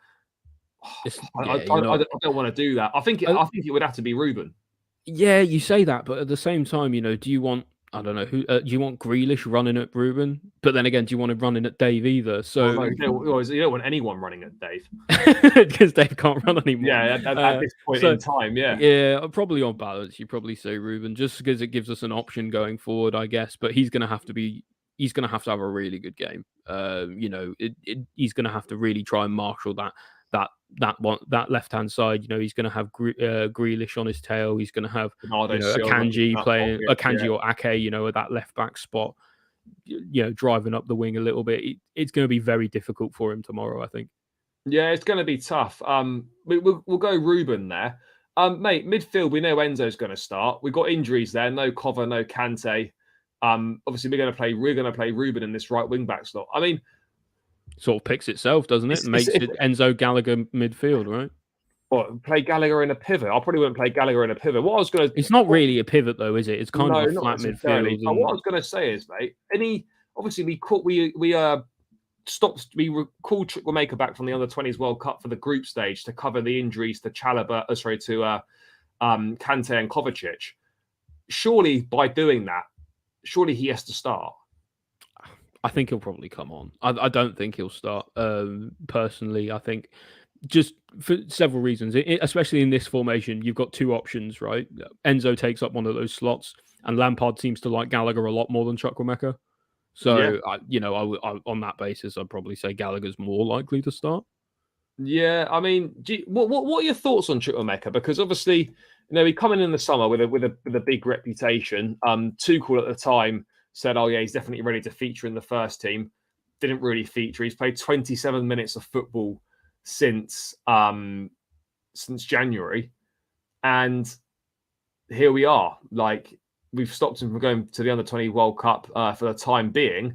I don't want to do that. I think it would have to be Ruben. Yeah, you say that, but at the same time, do you want? I don't know who. Do you want Grealish running at Ruben? But then again, do you want him running at Dave either? So you don't want anyone running at Dave because Dave can't run anymore. Yeah, at this point in time, yeah. Probably on balance, you probably say Ruben just because it gives us an option going forward, I guess. But he's going to have to have a really good game. He's going to have to really try and marshal that left-hand side. He's going to have Grealish on his tail. He's going to have Akanji playing Akanji or Ake, at that left-back spot, driving up the wing a little bit. It's going to be very difficult for him tomorrow, I think. Yeah, it's going to be tough. We'll go Ruben there. Mate, midfield, we know Enzo's going to start. We've got injuries there. No Kova, no Kante. Obviously, we're going to play Ruben in this right wing-back slot. I mean, sort of picks itself, doesn't it? Makes it Enzo Gallagher midfield, right? Well, play Gallagher in a pivot. I probably wouldn't play Gallagher in a pivot. What I was going to... It's not really a pivot, though, is it? It's kind of a flat midfield. What I was going to say is, mate, obviously we called Chukwuemeka back from the under-20s World Cup for the group stage to cover the injuries to Chalobah, Kante and Kovacic. Surely, by doing that, he has to start. I think he'll probably come on. I don't think he'll start. Personally, I think just for several reasons, especially in this formation, you've got two options, right? Enzo takes up one of those slots, and Lampard seems to like Gallagher a lot more than Chukwuemeka. So, on that basis, I'd probably say Gallagher's more likely to start. Yeah, I mean, what are your thoughts on Chukwuemeka? Because obviously, he come in the summer with a big reputation. Tuchel at the time said, "Oh yeah, he's definitely ready to feature in the first team." Didn't really feature. He's played 27 minutes of football since January, and here we are. Like, we've stopped him from going to the Under-20 World Cup for the time being.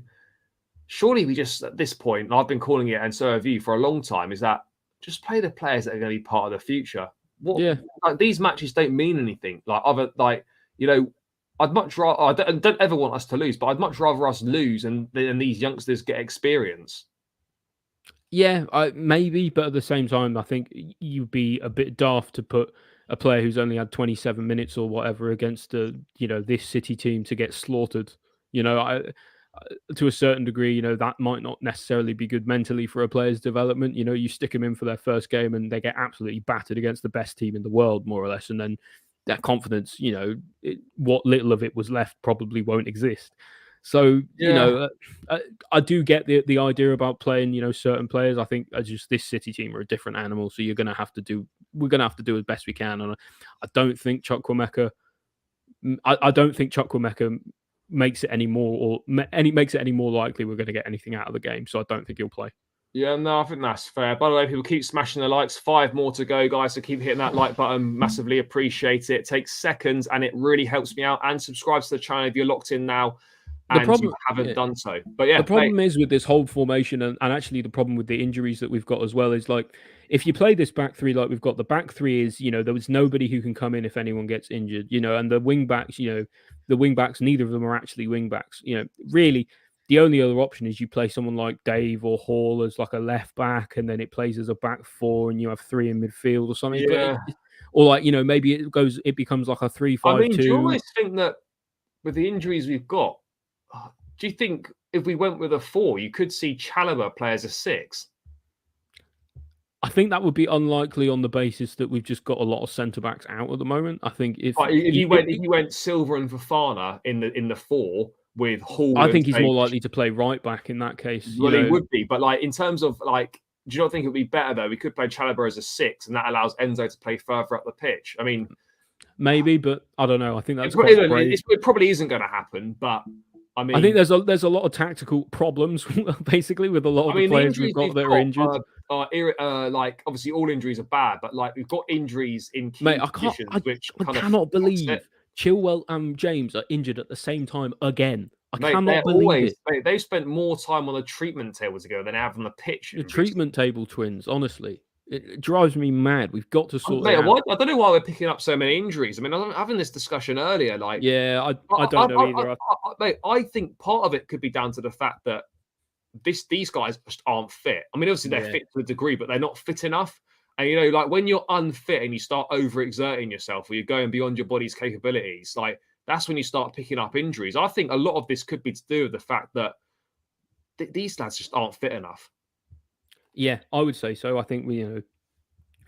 Surely we just, at this point, and I've been calling it, and so have you, for a long time, is that just play the players that are going to be part of the future. These matches don't mean anything. I'd much rather, I don't ever want us to lose, but I'd much rather us lose and these youngsters get experience. Yeah, maybe, but at the same time, I think you'd be a bit daft to put a player who's only had 27 minutes or whatever against this City team to get slaughtered. To a certain degree, that might not necessarily be good mentally for a player's development. You stick them in for their first game and they get absolutely battered against the best team in the world, more or less, and then that confidence, what little of it was left probably won't exist. So, I do get the idea about playing, certain players. I think just this City team are a different animal, so we're going to have to do as best we can. And I don't think Chukwuemeka makes it any more likely we're going to get anything out of the game. So I don't think he'll play. Yeah, no, I think that's fair. By the way, people keep smashing the likes. 5 more to go, guys. So keep hitting that like button. Massively appreciate it. It takes seconds and it really helps me out. And subscribe to the channel if you're locked in now and you haven't done so. But yeah, the problem is with this whole formation, and actually the problem with the injuries that we've got as well is, like, if you play this back three like we've got, the back three is, there was nobody who can come in if anyone gets injured, and the wing backs, neither of them are actually wing backs. Really, the only other option is you play someone like Dave or Hall as like a left back, and then it plays as a back four, and you have 3 in midfield or something. Yeah. Maybe it becomes like a 3-5-2. I mean, do you always think that with the injuries we've got, do you think if we went with a 4, you could see Chalobah play as a 6? I think that would be unlikely on the basis that we've just got a lot of centre backs out at the moment. I think if you went Silva and Fofana in the 4 with Hall, I think he's more likely to play right back in that case. Well, he would be, but like in terms of like, do you not think it would be better though? We could play Chalobah as a 6, and that allows Enzo to play further up the pitch. I mean, maybe, but I don't know. I think that's it probably isn't going to happen, but. I mean, I think there's a lot of tactical problems basically with a lot of the players we've got that are injured. Like, obviously all injuries are bad, but like we've got injuries in key positions, I cannot believe Chilwell and James are injured at the same time again. I cannot believe it. They've spent more time on the treatment table together than they have on the pitch. The treatment table twins, honestly. It drives me mad. We've got to sort it out. I don't know why we're picking up so many injuries. I mean, I was having this discussion earlier. Like, yeah, I don't know either. I think part of it could be down to the fact that these guys just aren't fit. I mean, obviously they're fit to a degree, but they're not fit enough. And like when you're unfit and you start overexerting yourself, or you're going beyond your body's capabilities, like that's when you start picking up injuries. I think a lot of this could be to do with the fact that these lads just aren't fit enough. Yeah, I would say so. I think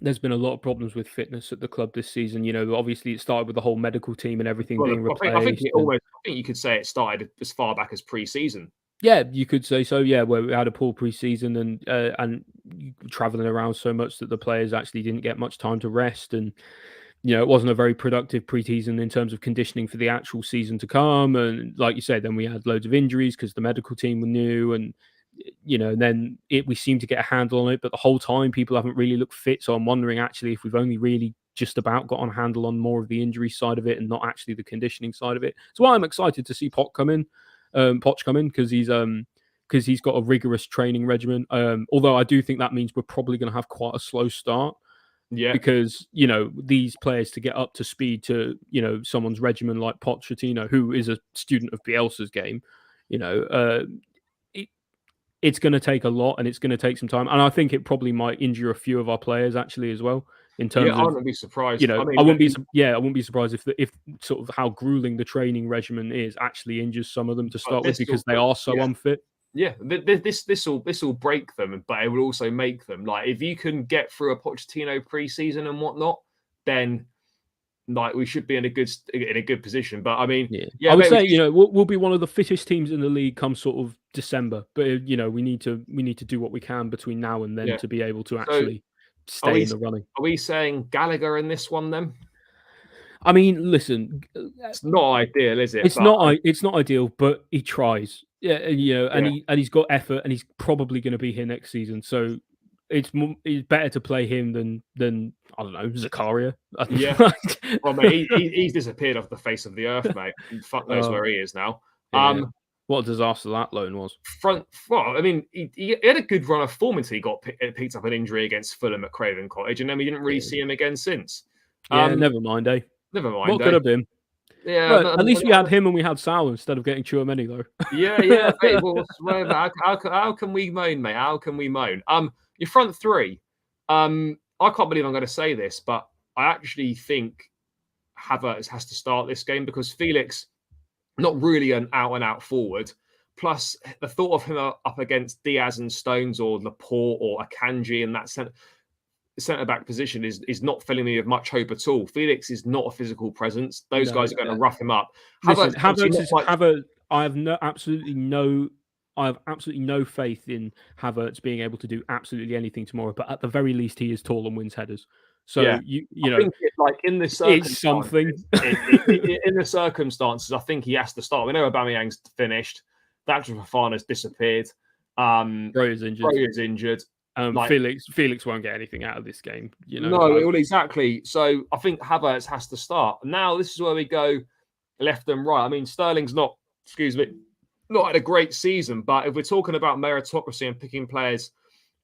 there's been a lot of problems with fitness at the club this season. Obviously it started with the whole medical team and everything being replaced. I think you could say it started as far back as pre-season. Yeah, you could say so. Yeah, where we had a poor pre-season and traveling around so much that the players actually didn't get much time to rest, and it wasn't a very productive pre-season in terms of conditioning for the actual season to come. And like you said, then we had loads of injuries because the medical team were new, and then we seem to get a handle on it, but the whole time people haven't really looked fit. So I'm wondering actually if we've only really just about got on a handle on more of the injury side of it and not actually the conditioning side of it. So I'm excited to see Poch come in because he's got a rigorous training regimen. Although I do think that means we're probably going to have quite a slow start. Yeah, because these players to get up to speed to someone's regimen like Pochettino, who is a student of Bielsa's game, it's going to take a lot and it's going to take some time. And I think it probably might injure a few of our players actually as well. In terms of, I wouldn't be surprised. I wouldn't be surprised if sort of how grueling the training regimen is actually injures some of them to start with because they are so unfit. Yeah, this will break them, but it will also make them. Like if you can get through a Pochettino preseason and whatnot, then like we should be in a good position. But I mean, I would say we'll be one of the fittest teams in the league come sort of December. But we need to do what we can between now and then to be able to actually stay in the running. Are we saying Gallagher in this one then? I mean, listen, it's not ideal, is it? It's not ideal, but he tries. Yeah, and he's got effort, and he's probably going to be here next season. So it's better to play him than I don't know, Zakaria. Yeah, well, mate, he's disappeared off the face of the earth, mate. Fuck knows where he is now. What a disaster that loan was. Well, I mean, he had a good run of form until he got picked up an injury against Fulham at Craven Cottage, and then we didn't really see him again since. Never mind, eh? Never mind. What could have been? Yeah, but at least we had him and we had Sal instead of getting Chouameni, though. Yeah. Mate, well, how can we moan, mate? How can we moan? Your front three. I can't believe I'm going to say this, but I actually think Havertz has to start this game because Felix, not really an out-and-out forward. Plus, the thought of him up against Diaz and Stones or Laporte or Akanji in that centre-back position is not filling me with much hope at all. Felix is not a physical presence. Those guys are going to rough him up. Havertz, I have absolutely no faith in Havertz being able to do absolutely anything tomorrow. But at the very least, he is tall and wins headers. So I think in the circumstances, it's something. in the circumstances, I think he has to start. We know Aubameyang's finished. Dr. Fofana's disappeared. Bro is injured. Felix won't get anything out of this game. Well, exactly. So I think Havertz has to start. Now this is where we go left and right. I mean, Sterling's not had a great season, but if we're talking about meritocracy and picking players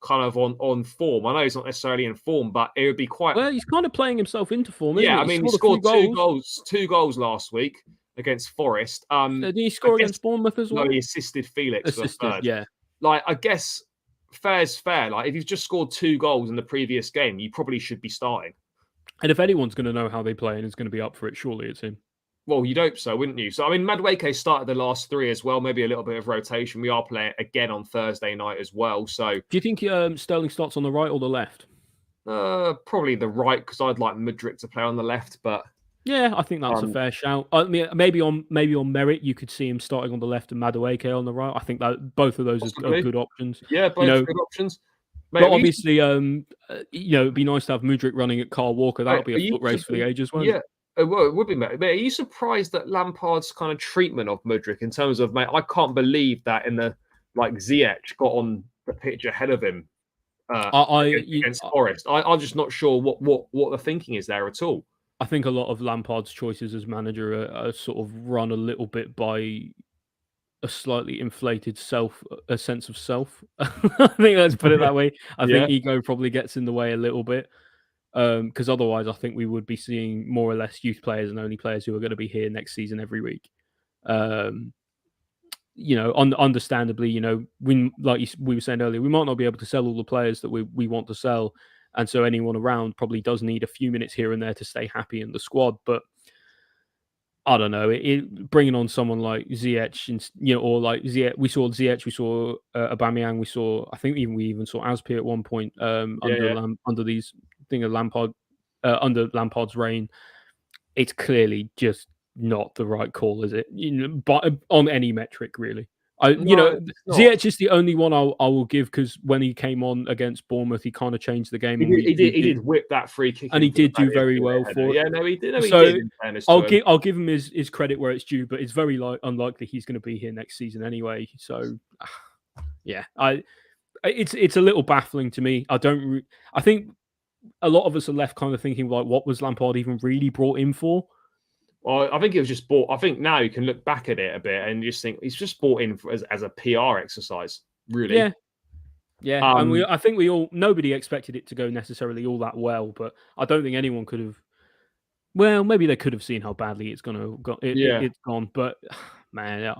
kind of on form, I know he's not necessarily in form, but it would be quite. Well, he's kind of playing himself into form. Yeah, I mean, he scored two goals last week against Forest. Did he score against Bournemouth as well? No, he assisted Felix for the third. Yeah. Like, I guess fair's fair. Like, if you've just scored 2 goals in the previous game, you probably should be starting. And if anyone's going to know how they play and is going to be up for it, surely it's him. Well, you'd hope so, wouldn't you? So, I mean, Madueke started the last 3 as well. Maybe a little bit of rotation. We are playing again on Thursday night as well. So, do you think Sterling starts on the right or the left? Probably the right, because I'd like Mudryk to play on the left. But yeah, I think that's a fair shout. I mean, maybe on merit, you could see him starting on the left and Madueke on the right. I think that both of those are good options. Yeah, both good options. Mate, but obviously, it'd be nice to have Mudryk running at Carl Walker. That would be a foot race for the ages, won't it? Well, it would be, mate. Are you surprised at Lampard's kind of treatment of Mudryk in terms of, mate, I can't believe that Ziyech got on the pitch ahead of him against Forest. I'm just not sure what the thinking is there at all. I think a lot of Lampard's choices as manager are sort of run a little bit by a slightly inflated a sense of self. I think let's put it that way. I think ego probably gets in the way a little bit. Because otherwise, I think we would be seeing more or less youth players and only players who are going to be here next season every week. Understandably, we were saying earlier, we might not be able to sell all the players that we want to sell, and so anyone around probably does need a few minutes here and there to stay happy in the squad. But I don't know, bringing on someone like Ziyech, or like Ziyech, we saw Ziyech, we saw Aubameyang, we even saw Azpi at one point under these thing of Lampard, under Lampard's reign. It's clearly just not the right call, is it? But on any metric, really. Ziyech is the only one I will give, because when he came on against Bournemouth, he kind of changed the game. He did whip that free kick, and he did do very well for it. Yeah, no, he did. I'll give him his credit where it's due, but it's very unlikely he's going to be here next season anyway. So, yeah, it's a little baffling to me. I think a lot of us are left kind of thinking, like, what was Lampard even really brought in for? Well, I think it was just bought. I think now you can look back at it a bit and just think he's just bought in as a PR exercise, really. Yeah. And I think nobody expected it to go necessarily all that well, but I don't think anyone could have. Well, maybe they could have seen how badly it's it's gone, but man,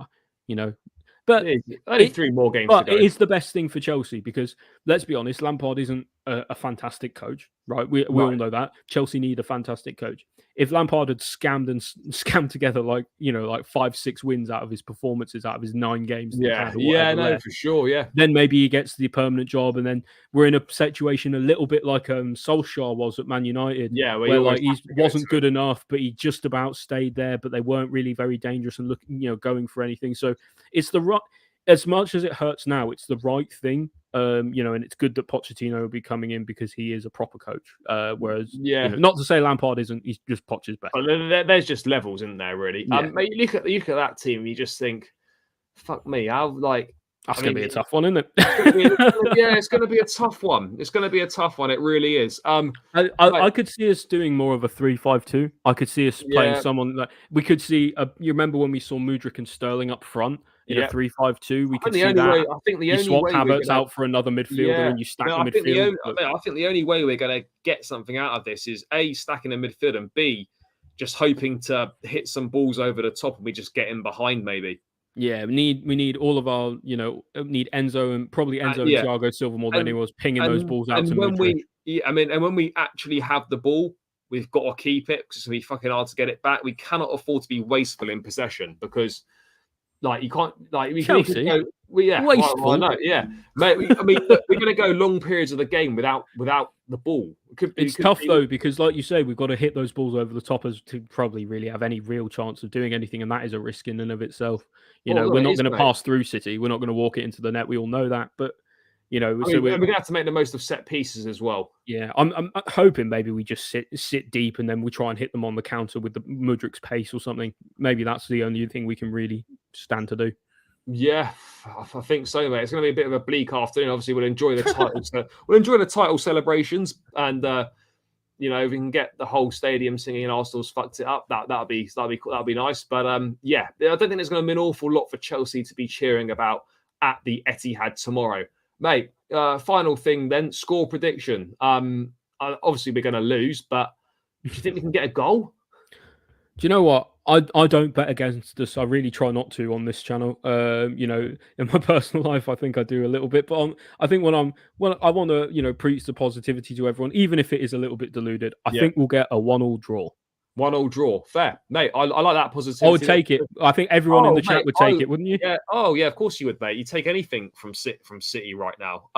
But only 3 more games. But it is the best thing for Chelsea, because let's be honest, Lampard isn't a fantastic coach, right? We all know that. Chelsea need a fantastic coach. If Lampard had scammed together like 5-6 wins out of his performances, out of his 9 games, For sure, then maybe he gets the permanent job, and then we're in a situation a little bit like Solskjaer was at Man United, where like he wasn't good enough, but he just about stayed there, but they weren't really very dangerous and going for anything. So it's the right. As much as it hurts now, it's the right thing, and it's good that Pochettino will be coming in because he is a proper coach. Whereas, not to say Lampard isn't, he's just Poch's best. There's just levels, isn't there? Really, mate, you look at that team, and you just think, "Fuck me, how like." That's going to be a tough one, isn't it? It's going to be a tough one. It's going to be a tough one. It really is. I could see us doing more of a 3-5-2. I could see us playing someone like we could see. You remember when we saw Mudryk and Sterling up front in a 3-5-2? We could see that. I think the only swap way Havertz out for another midfielder and you stack the midfield. I think the only way we're going to get something out of this is A, stacking the midfield, and B, just hoping to hit some balls over the top and we just get in behind maybe. Yeah, we need all of our, need Enzo and probably Enzo and Thiago Silva more than anyone was pinging those balls out to Mudryk. And when we actually have the ball, we've got to keep it because it's going to be fucking hard to get it back. We cannot afford to be wasteful in possession because, like, you can't, like, we Chelsea. can go, wasteful. I know, mate. We're going to go long periods of the game without the ball. It's tough though because, like you say, we've got to hit those balls over the top as to probably really have any real chance of doing anything, and that is a risk in and of itself. We're not going to pass through City. We're not going to walk it into the net. We all know that, but we're going to have to make the most of set pieces as well. Yeah, I'm hoping maybe we just sit deep and then we try and hit them on the counter with the Mudryk's pace or something. Maybe that's the only thing we can really stand to do. Yeah, I think so, mate. It's going to be a bit of a bleak afternoon. Obviously, we'll enjoy the titles. We'll enjoy the title celebrations, and if we can get the whole stadium singing and Arsenal's fucked it up, that'll be nice. But I don't think there's going to be an awful lot for Chelsea to be cheering about at the Etihad tomorrow, mate. Final thing then, score prediction. Obviously we're going to lose, but do you think we can get a goal? Do you know what? I don't bet against us. I really try not to on this channel. In my personal life, I think I do a little bit, but I think when I want to, preach the positivity to everyone, even if it is a little bit diluted. I think we'll get a 1-1 draw. 1-1 draw, fair, mate. I like that positivity. I would take it. I think everyone in the chat would take it, wouldn't you? Yeah. Oh, yeah. Of course you would, mate. You take anything from City right now.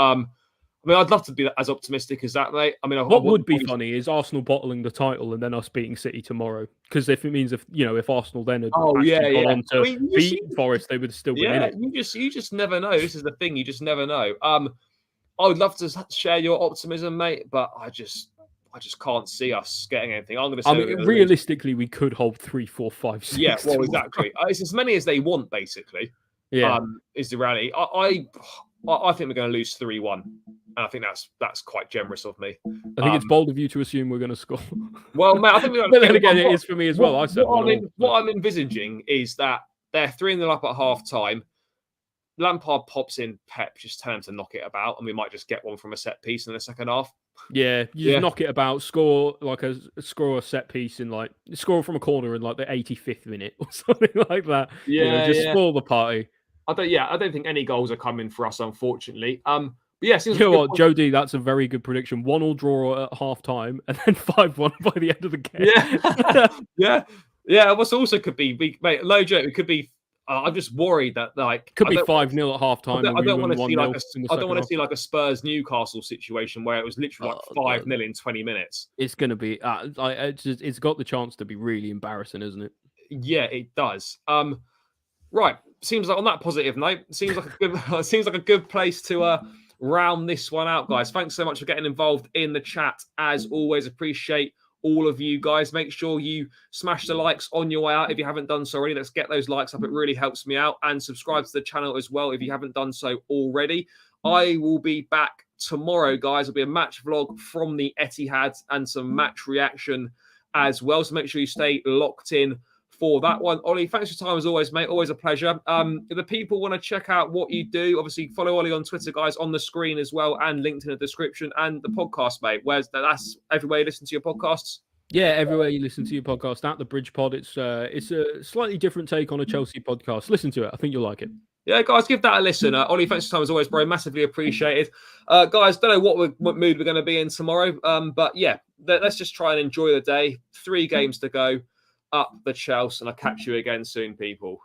I'd love to be as optimistic as that, mate. What would be funny is Arsenal bottling the title and then us beating City tomorrow. Because if it means if Arsenal then had gone on to beat Forest, they would still be in it. You just never know. This is the thing. You just never know. I would love to share your optimism, mate, but I just can't see us getting anything. I'm going to say realistically, we could hold 3, 4, 5, 6. Yeah, well, exactly. It's as many as they want, basically. Yeah, is the reality. I think we're going to lose 3-1. And I think that's quite generous of me. I think it's bold of you to assume we're going to score. Well, mate, I think we're going to. But then again, it is for me as well. What I'm envisaging is that they're 3-0 up at half time. Lampard pops in, Pep just tell him to knock it about, and we might just get one from a set piece in the second half. Yeah, you just knock it about, score a set piece score from a corner in like the 85th minute or something like that. Yeah, just spoil the party. I don't think any goals are coming for us, unfortunately. But yeah, you know what, Joe D, that's a very good prediction. 1-1 draw at half time, and then 5-1 by the end of the game. Yeah. What also could be, mate, low joke. It could be. I'm just worried that could be 5-0 at half time. I don't want to see like a Spurs Newcastle situation where it was literally like 5-0 in 20 minutes. It's going to be. It's got the chance to be really embarrassing, isn't it? Yeah, it does. Right. Seems like on that positive note, seems like a good place to round this one out, guys. Thanks so much for getting involved in the chat. As always, appreciate all of you guys. Make sure you smash the likes on your way out if you haven't done so already. Let's get those likes up. It really helps me out. And subscribe to the channel as well if you haven't done so already. I will be back tomorrow, guys. It'll be a match vlog from the Etihad and some match reaction as well. So make sure you stay locked in for that one. Ollie, thanks for your time as always, mate. Always a pleasure. If the people want to check out what you do, obviously follow Ollie on Twitter, guys, on the screen as well, and linked in the description, and the podcast, mate. That's everywhere you listen to your podcasts. Yeah, everywhere you listen to your podcast, at the Bridge Pod. It's a slightly different take on a Chelsea podcast. Listen to it. I think you'll like it. Yeah, guys, give that a listen. Ollie, thanks for your time as always, bro. Massively appreciated. Guys, don't know what mood we're going to be in tomorrow. But yeah, let's just try and enjoy the day. 3 games to go. Up the Chelsea, and I'll catch you again soon, people.